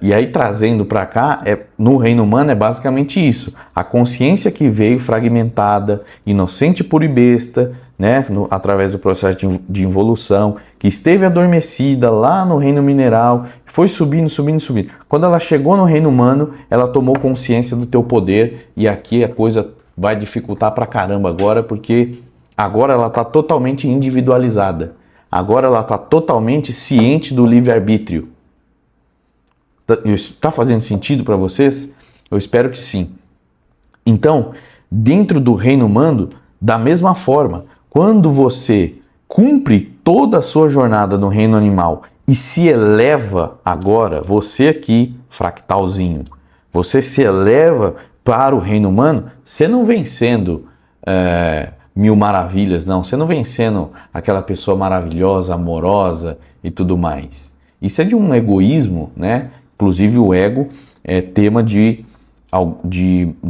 E aí trazendo para cá, no reino humano é basicamente isso. A consciência que veio fragmentada, inocente, pura e besta, né? Através do processo de involução, que esteve adormecida lá no reino mineral, foi subindo. Quando ela chegou no reino humano, ela tomou consciência do teu poder e aqui a coisa vai dificultar pra caramba agora, porque agora ela está totalmente individualizada. Agora ela está totalmente ciente do livre-arbítrio. Está fazendo sentido para vocês? Eu espero que sim. Então, dentro do reino humano, da mesma forma, quando você cumpre toda a sua jornada no reino animal e se eleva agora, você aqui, fractalzinho, você se eleva para o reino humano, você não vem sendo mil maravilhas, não. Você não vem sendo aquela pessoa maravilhosa, amorosa e tudo mais. Isso é de um egoísmo, né? Inclusive o ego é tema de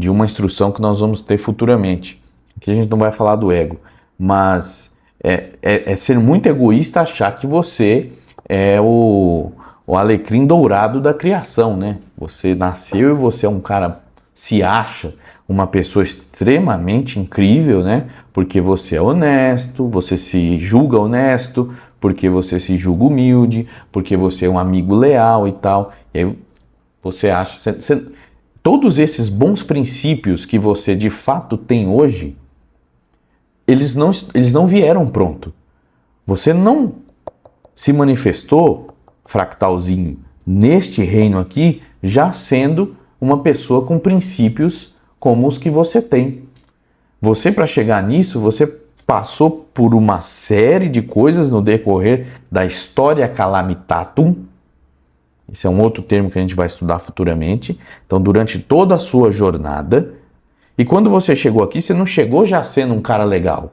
uma instrução que nós vamos ter futuramente. Aqui a gente não vai falar do ego, mas é ser muito egoísta achar que você é o alecrim dourado da criação, né? Você nasceu e você é um cara, se acha uma pessoa extremamente incrível, né? Porque você é honesto, você se julga honesto, porque você se julga humilde, porque você é um amigo leal e tal. E aí você acha... todos esses bons princípios que você de fato tem hoje, eles não vieram pronto. Você não se manifestou, fractalzinho, neste reino aqui, já sendo uma pessoa com princípios como os que você tem. Você, para chegar nisso, você passou por uma série de coisas no decorrer da história calamitatum. Esse é um outro termo que a gente vai estudar futuramente. Então, durante toda a sua jornada, e quando você chegou aqui, você não chegou já sendo um cara legal.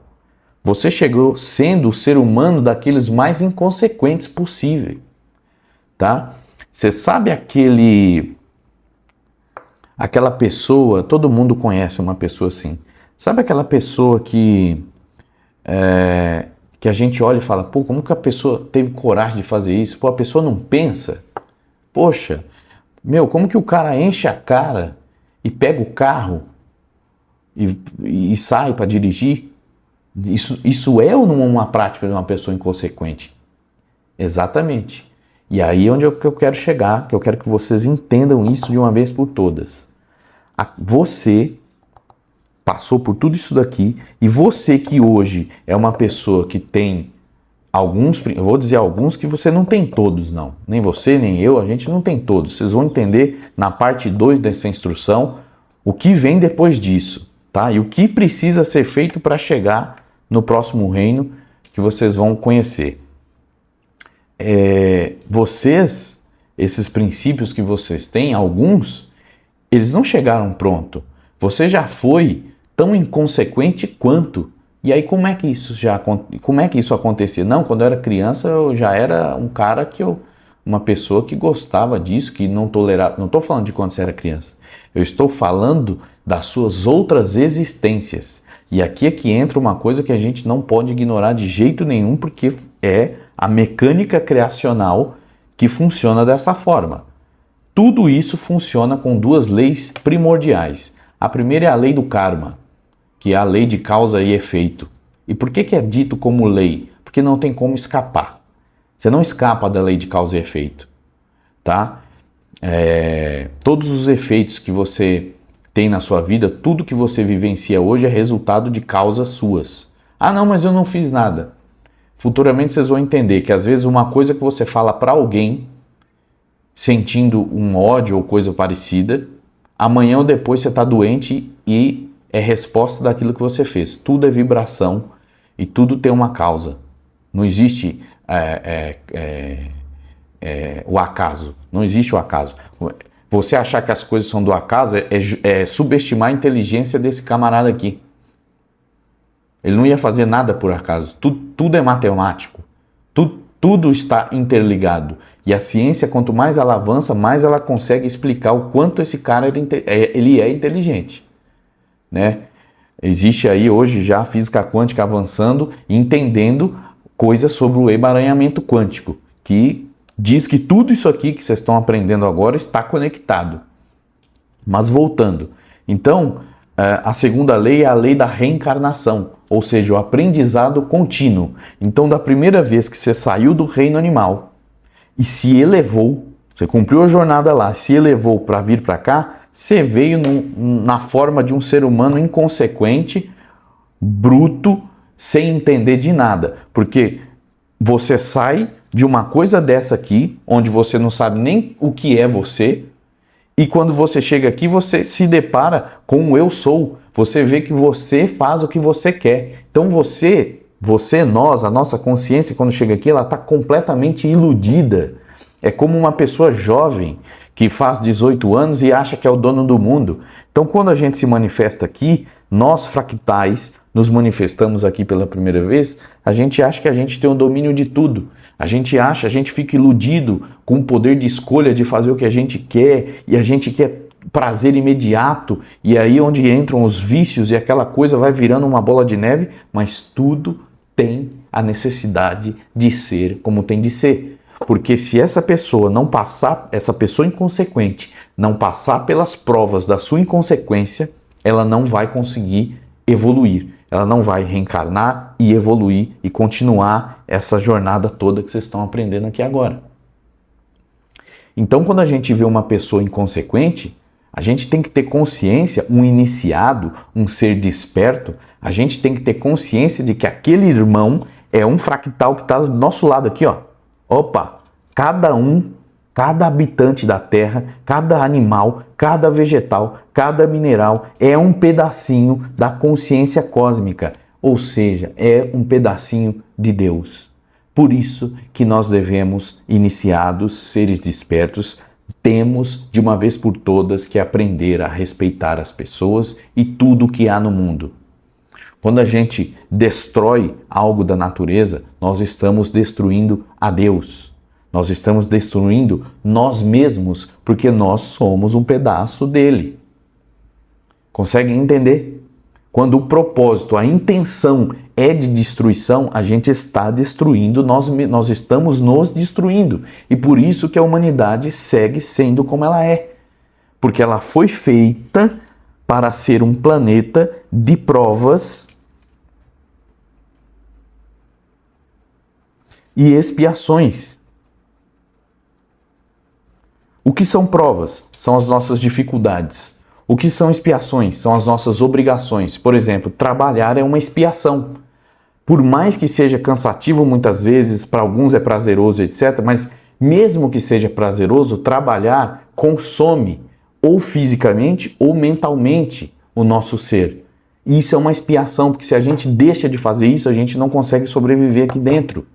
Você chegou sendo o ser humano daqueles mais inconsequentes possível, tá? Você sabe aquela pessoa, todo mundo conhece uma pessoa assim. Sabe aquela pessoa que a gente olha e fala, pô, como que a pessoa teve coragem de fazer isso? Pô, a pessoa não pensa. Poxa, como que o cara enche a cara e pega o carro e sai para dirigir? Isso é ou não uma prática de uma pessoa inconsequente? Exatamente. E aí é onde eu quero chegar, que eu quero que vocês entendam isso de uma vez por todas. Você passou por tudo isso daqui, e você que hoje é uma pessoa que tem alguns, eu vou dizer alguns que você não tem todos não, nem você, nem eu, a gente não tem todos. Vocês vão entender na parte 2 dessa instrução o que vem depois disso, tá? E o que precisa ser feito para chegar no próximo reino que vocês vão conhecer. Esses princípios que vocês têm, alguns, eles não chegaram pronto. Você já foi tão inconsequente quanto. E aí como é que isso acontecia? Não, quando eu era criança eu já era um cara uma pessoa que gostava disso, que não tolerava. Não estou falando de quando você era criança. Eu estou falando das suas outras existências. E aqui é que entra uma coisa que a gente não pode ignorar de jeito nenhum, porque é a mecânica criacional que funciona dessa forma. Tudo isso funciona com duas leis primordiais. A primeira é a lei do karma, que é a lei de causa e efeito. E por que é dito como lei? Porque não tem como escapar. Você não escapa da lei de causa e efeito, tá? Todos os efeitos que você tem na sua vida, tudo que você vivencia hoje é resultado de causas suas. Ah, não, mas eu não fiz nada. Futuramente vocês vão entender que às vezes uma coisa que você fala para alguém, sentindo um ódio ou coisa parecida, amanhã ou depois você está doente e é resposta daquilo que você fez. Tudo é vibração e tudo tem uma causa. Não existe o acaso. Não existe o acaso. Você achar que as coisas são do acaso é subestimar a inteligência desse camarada aqui. Ele não ia fazer nada por acaso. Tudo é matemático. Tudo está interligado. E a ciência, quanto mais ela avança, mais ela consegue explicar o quanto esse cara ele é inteligente, né? Existe aí hoje já a física quântica avançando e entendendo coisas sobre o emaranhamento quântico, que diz que tudo isso aqui que vocês estão aprendendo agora está conectado. Mas voltando, então, a segunda lei é a lei da reencarnação, ou seja, o aprendizado contínuo. Então, da primeira vez que você saiu do reino animal e se elevou, você cumpriu a jornada lá, se elevou para vir para cá, você veio na forma de um ser humano inconsequente, bruto, sem entender de nada. Porque você sai de uma coisa dessa aqui, onde você não sabe nem o que é você, e quando você chega aqui, você se depara com o eu sou. Você vê que você faz o que você quer. Então nós, a nossa consciência, quando chega aqui, ela está completamente iludida. É como uma pessoa jovem que faz 18 anos e acha que é o dono do mundo. Então, quando a gente se manifesta aqui, nós fractais nos manifestamos aqui pela primeira vez, a gente acha que a gente tem o domínio de tudo. A gente fica iludido com o poder de escolha de fazer o que a gente quer, e a gente quer prazer imediato, e aí onde entram os vícios e aquela coisa vai virando uma bola de neve, mas tudo tem a necessidade de ser como tem de ser. Porque se essa pessoa não passar, essa pessoa inconsequente, não passar pelas provas da sua inconsequência, ela não vai conseguir evoluir. Ela não vai reencarnar e evoluir e continuar essa jornada toda que vocês estão aprendendo aqui agora. Então, quando a gente vê uma pessoa inconsequente, A gente tem que ter consciência, um iniciado, um ser desperto, a gente tem que ter consciência de que aquele irmão é um fractal que está do nosso lado aqui, ó. Opa, cada habitante da Terra, cada animal, cada vegetal, cada mineral é um pedacinho da consciência cósmica, ou seja, é um pedacinho de Deus. Por isso que nós devemos, iniciados, seres despertos, temos de uma vez por todas que aprender a respeitar as pessoas e tudo o que há no mundo. Quando a gente destrói algo da natureza, nós estamos destruindo a Deus. Nós estamos destruindo nós mesmos, porque nós somos um pedaço dele. Conseguem entender? Quando o propósito, a intenção é de destruição, a gente está destruindo, nós estamos nos destruindo. E por isso que a humanidade segue sendo como ela é. Porque ela foi feita para ser um planeta de provas e expiações. O que são provas? São as nossas dificuldades. O que são expiações? São as nossas obrigações. Por exemplo, trabalhar é uma expiação. Por mais que seja cansativo muitas vezes, para alguns é prazeroso, etc., mas mesmo que seja prazeroso, trabalhar consome ou fisicamente ou mentalmente o nosso ser. E isso é uma expiação, porque se a gente deixa de fazer isso, a gente não consegue sobreviver aqui dentro.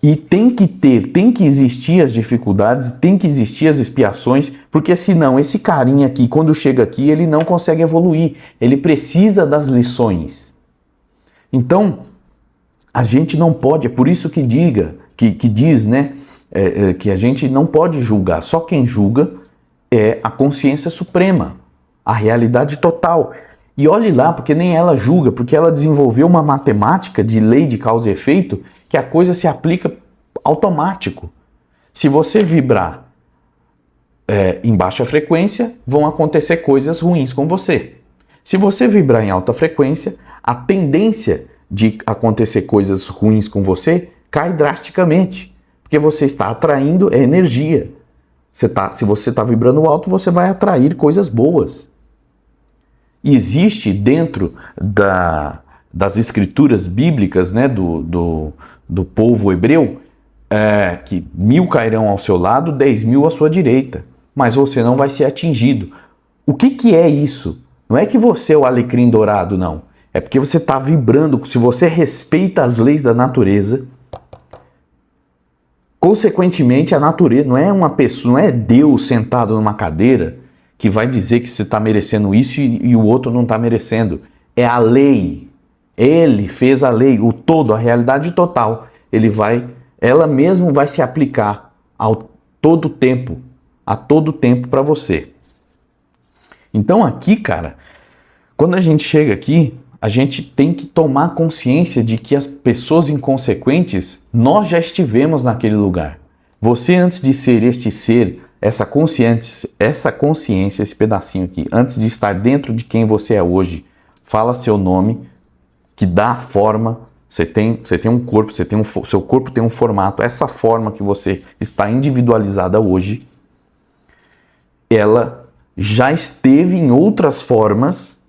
E tem que existir as dificuldades, tem que existir as expiações, porque senão esse carinha aqui, quando chega aqui, ele não consegue evoluir. Ele precisa das lições. Então, a gente não pode, é por isso que diz, né, que a gente não pode julgar. Só quem julga é a consciência suprema, a realidade total. E olhe lá, porque nem ela julga, porque ela desenvolveu uma matemática de lei de causa e efeito que a coisa se aplica automático. Se você vibrar em baixa frequência, vão acontecer coisas ruins com você. Se você vibrar em alta frequência, a tendência de acontecer coisas ruins com você cai drasticamente, porque você está atraindo energia. Se você está vibrando alto, você vai atrair coisas boas. E existe dentro das escrituras bíblicas, né, do povo hebreu, que 1000 cairão ao seu lado, 10.000 à sua direita, mas você não vai ser atingido. O que é isso? Não é que você é o alecrim dourado, não. É porque você está vibrando, se você respeita as leis da natureza, consequentemente a natureza não é uma pessoa, não é Deus sentado numa cadeira que vai dizer que você está merecendo isso e o outro não está merecendo. É a lei. Ele fez a lei, o todo, a realidade total. Ela mesmo vai se aplicar a todo tempo para você. Então aqui, cara, quando a gente chega aqui, a gente tem que tomar consciência de que as pessoas inconsequentes, nós já estivemos naquele lugar. Você, antes de ser este ser, essa consciência, esse pedacinho aqui, antes de estar dentro de quem você é hoje, fala seu nome, que dá a forma, você tem um corpo, seu corpo tem um formato, essa forma que você está individualizada hoje, ela já esteve em outras formas,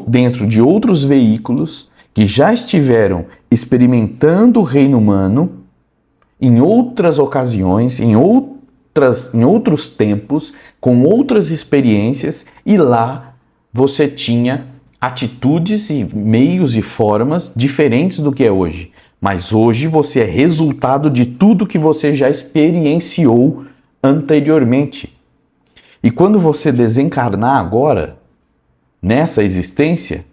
dentro de outros veículos, que já estiveram experimentando o reino humano em outras ocasiões, em outros tempos, com outras experiências, e lá você tinha atitudes e meios e formas diferentes do que é hoje. Mas hoje você é resultado de tudo que você já experienciou anteriormente. E quando você desencarnar agora, nessa existência,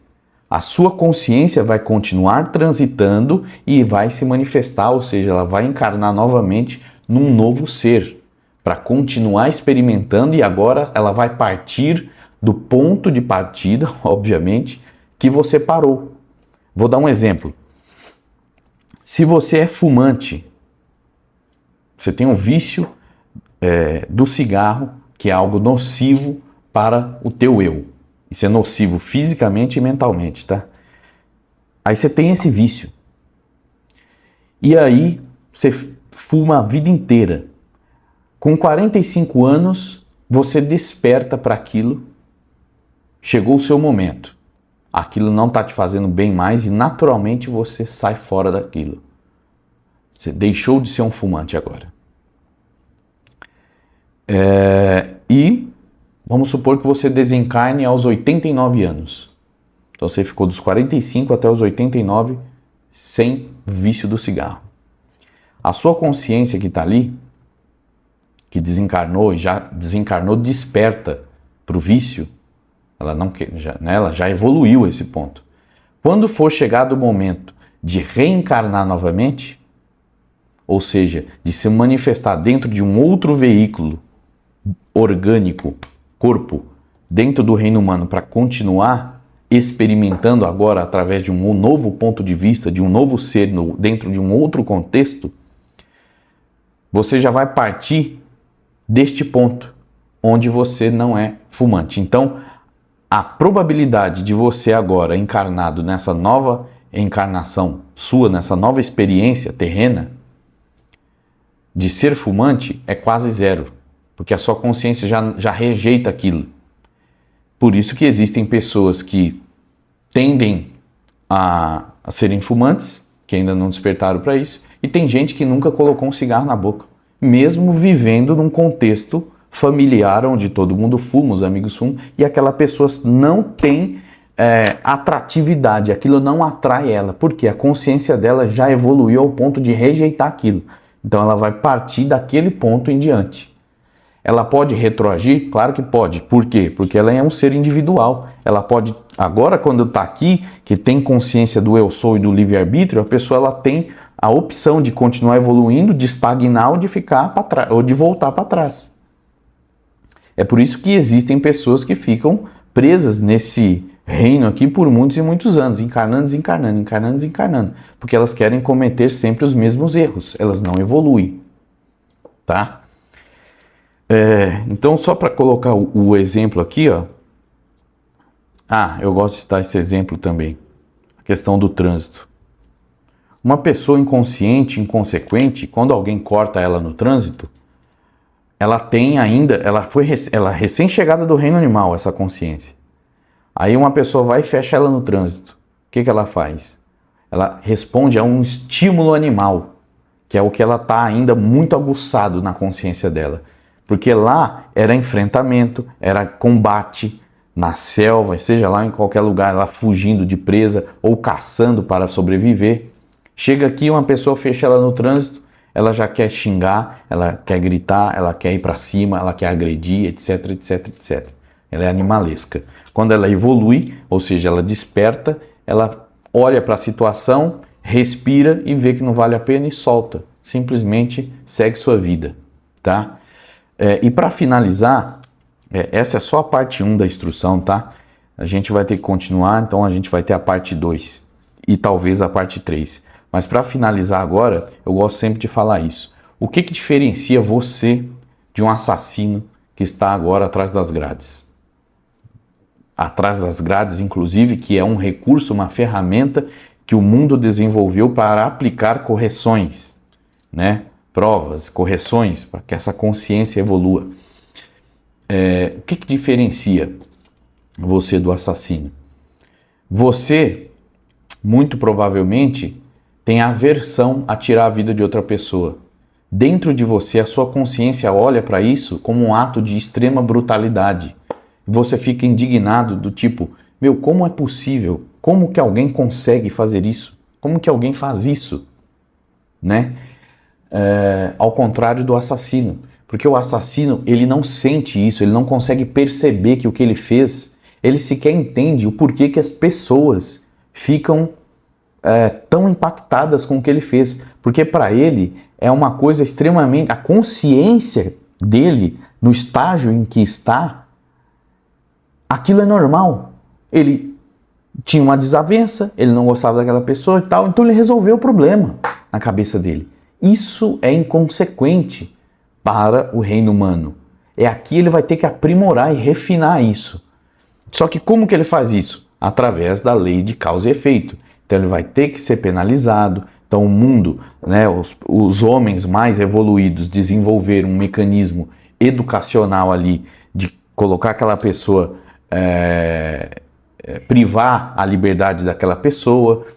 a sua consciência vai continuar transitando e vai se manifestar, ou seja, ela vai encarnar novamente num novo ser, para continuar experimentando, e agora ela vai partir do ponto de partida, obviamente, que você parou. Vou dar um exemplo. Se você é fumante, você tem um vício do cigarro, que é algo nocivo para o teu eu. Isso é nocivo fisicamente e mentalmente, tá? Aí você tem esse vício. E aí você fuma a vida inteira. Com 45 anos, você desperta para aquilo, chegou o seu momento, aquilo não está te fazendo bem mais e naturalmente você sai fora daquilo. Você deixou de ser um fumante agora. E vamos supor que você desencarne aos 89 anos. Então você ficou dos 45 até os 89 sem vício do cigarro. A sua consciência que está ali, que desencarnou e já desencarnou, desperta para o vício, ela já evoluiu esse ponto. Quando for chegado o momento de reencarnar novamente, ou seja, de se manifestar dentro de um outro veículo orgânico, corpo, dentro do reino humano para continuar experimentando agora através de um novo ponto de vista, de um novo ser dentro de um outro contexto, você já vai partir deste ponto onde você não é fumante. Então, a probabilidade de você agora encarnado nessa nova encarnação sua, nessa nova experiência terrena, de ser fumante é quase zero, porque a sua consciência já rejeita aquilo. Por isso que existem pessoas que tendem a serem fumantes, que ainda não despertaram para isso, e tem gente que nunca colocou um cigarro na boca, mesmo vivendo num contexto familiar onde todo mundo fuma, os amigos fumam, e aquela pessoa não tem atratividade, aquilo não atrai ela, porque a consciência dela já evoluiu ao ponto de rejeitar aquilo. Então ela vai partir daquele ponto em diante. Ela pode retroagir? Claro que pode. Por quê? Porque ela é um ser individual. Ela pode, agora quando está aqui, que tem consciência do eu sou e do livre-arbítrio, a pessoa ela tem a opção de continuar evoluindo, de estagnar ou de ficar para trás, ou de voltar para trás. É por isso que existem pessoas que ficam presas nesse reino aqui por muitos e muitos anos, encarnando, desencarnando, encarnando, desencarnando, porque elas querem cometer sempre os mesmos erros, elas não evoluem, tá? Então, só para colocar o exemplo aqui, ó. Eu gosto de citar esse exemplo também, a questão do trânsito. Uma pessoa inconsciente, inconsequente, quando alguém corta ela no trânsito, ela tem ainda, ela é recém-chegada do reino animal, essa consciência. Aí uma pessoa vai e fecha ela no trânsito. O que ela faz? Ela responde a um estímulo animal, que é o que ela está ainda muito aguçado na consciência dela. Porque lá era enfrentamento, era combate na selva, seja lá em qualquer lugar, ela fugindo de presa ou caçando para sobreviver. Chega aqui, uma pessoa fecha ela no trânsito, ela já quer xingar, ela quer gritar, ela quer ir para cima, ela quer agredir, etc, etc, etc. Ela é animalesca. Quando ela evolui, ou seja, ela desperta, ela olha para a situação, respira e vê que não vale a pena e solta. Simplesmente segue sua vida, tá? E para finalizar, essa é só a parte 1 da instrução, tá? A gente vai ter que continuar, então a gente vai ter a parte 2 e talvez a parte 3. Mas para finalizar agora, eu gosto sempre de falar isso. O que diferencia você de um assassino que está agora atrás das grades? Atrás das grades, inclusive, que é um recurso, uma ferramenta que o mundo desenvolveu para aplicar correções, né? Provas, correções, para que essa consciência evolua. O que diferencia você do assassino? Você, muito provavelmente, tem aversão a tirar a vida de outra pessoa. Dentro de você, a sua consciência olha para isso como um ato de extrema brutalidade. Você fica indignado do tipo, como é possível? Como que alguém consegue fazer isso? Como que alguém faz isso? Né? Ao contrário do assassino. Porque o assassino, ele não sente isso, ele não consegue perceber que o que ele fez, ele sequer entende o porquê que as pessoas ficam tão impactadas com o que ele fez. Porque para ele é uma coisa extremamente... A consciência dele, no estágio em que está, aquilo é normal. Ele tinha uma desavença, ele não gostava daquela pessoa e tal, então ele resolveu o problema na cabeça dele. Isso é inconsequente para o reino humano. Aqui ele vai ter que aprimorar e refinar isso. Só que como que ele faz isso? Através da lei de causa e efeito. Então ele vai ter que ser penalizado. Então o mundo, né, os homens mais evoluídos desenvolveram um mecanismo educacional ali colocar aquela pessoa, privar a liberdade daquela pessoa.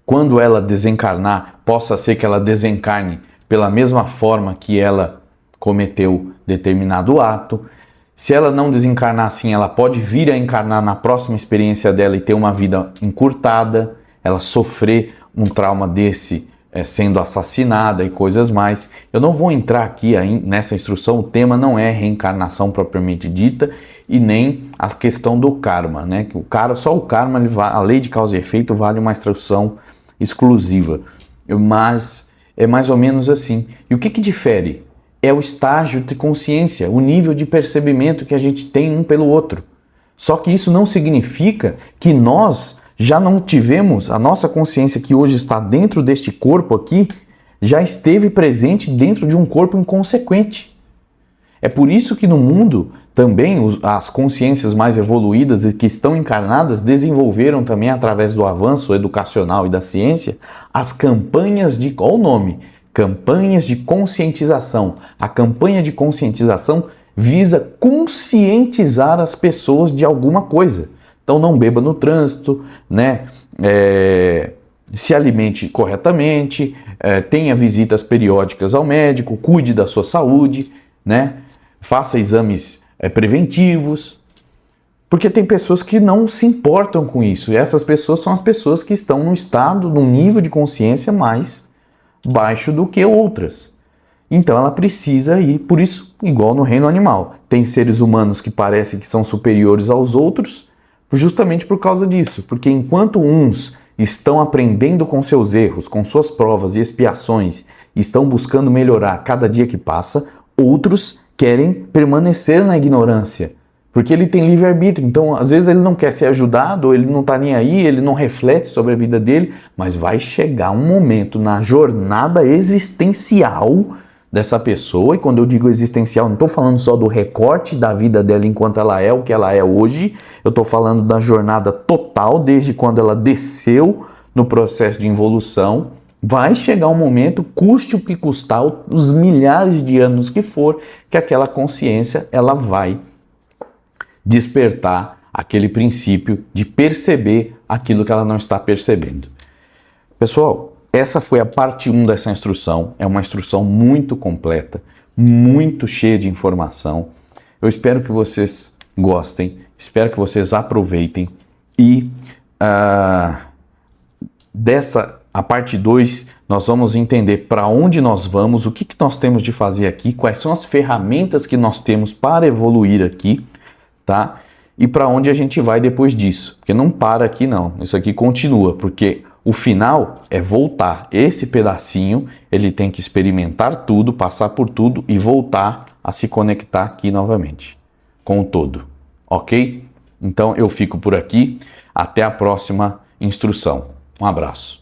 Quando ela desencarnar, possa ser que ela desencarne pela mesma forma que ela cometeu determinado ato. Se ela não desencarnar assim, ela pode vir a encarnar na próxima experiência dela e ter uma vida encurtada, ela sofrer um trauma desse sendo assassinada e coisas mais. Eu não vou entrar aqui nessa instrução, o tema não é reencarnação propriamente dita e nem a questão do karma, né? Que só o karma, a lei de causa e efeito vale uma instrução exclusiva, mas é mais ou menos assim. E o que difere? É o estágio de consciência, o nível de percebimento que a gente tem um pelo outro. Só que isso não significa que nós já não tivemos, a nossa consciência que hoje está dentro deste corpo aqui, já esteve presente dentro de um corpo inconsequente. É por isso que no mundo também as consciências mais evoluídas e que estão encarnadas desenvolveram também, através do avanço educacional e da ciência, as campanhas de, qual o nome? Campanhas de conscientização. A campanha de conscientização visa conscientizar as pessoas de alguma coisa. Então não beba no trânsito, né? Se alimente corretamente, tenha visitas periódicas ao médico, cuide da sua saúde, né? Faça exames preventivos, porque tem pessoas que não se importam com isso, e essas pessoas são as pessoas que estão num nível de consciência mais baixo do que outras. Então ela precisa ir, por isso, igual no reino animal, tem seres humanos que parecem que são superiores aos outros, justamente por causa disso, porque enquanto uns estão aprendendo com seus erros, com suas provas e expiações, estão buscando melhorar cada dia que passa, outros querem permanecer na ignorância, porque ele tem livre-arbítrio. Então, às vezes ele não quer ser ajudado, ele não está nem aí, ele não reflete sobre a vida dele, mas vai chegar um momento na jornada existencial dessa pessoa, e quando eu digo existencial, não estou falando só do recorte da vida dela enquanto ela é o que ela é hoje, eu estou falando da jornada total, desde quando ela desceu no processo de evolução. Vai chegar um momento, custe o que custar, os milhares de anos que for, que aquela consciência ela vai despertar aquele princípio de perceber aquilo que ela não está percebendo. Pessoal, essa foi a parte 1 dessa instrução. É uma instrução muito completa, muito cheia de informação. Eu espero que vocês gostem, espero que vocês aproveitem e a parte 2, nós vamos entender para onde nós vamos, o que nós temos de fazer aqui, quais são as ferramentas que nós temos para evoluir aqui, tá? E para onde a gente vai depois disso. Porque não para aqui não, isso aqui continua, porque o final é voltar. Esse pedacinho, ele tem que experimentar tudo, passar por tudo e voltar a se conectar aqui novamente, com o todo, ok? Então eu fico por aqui, até a próxima instrução. Um abraço.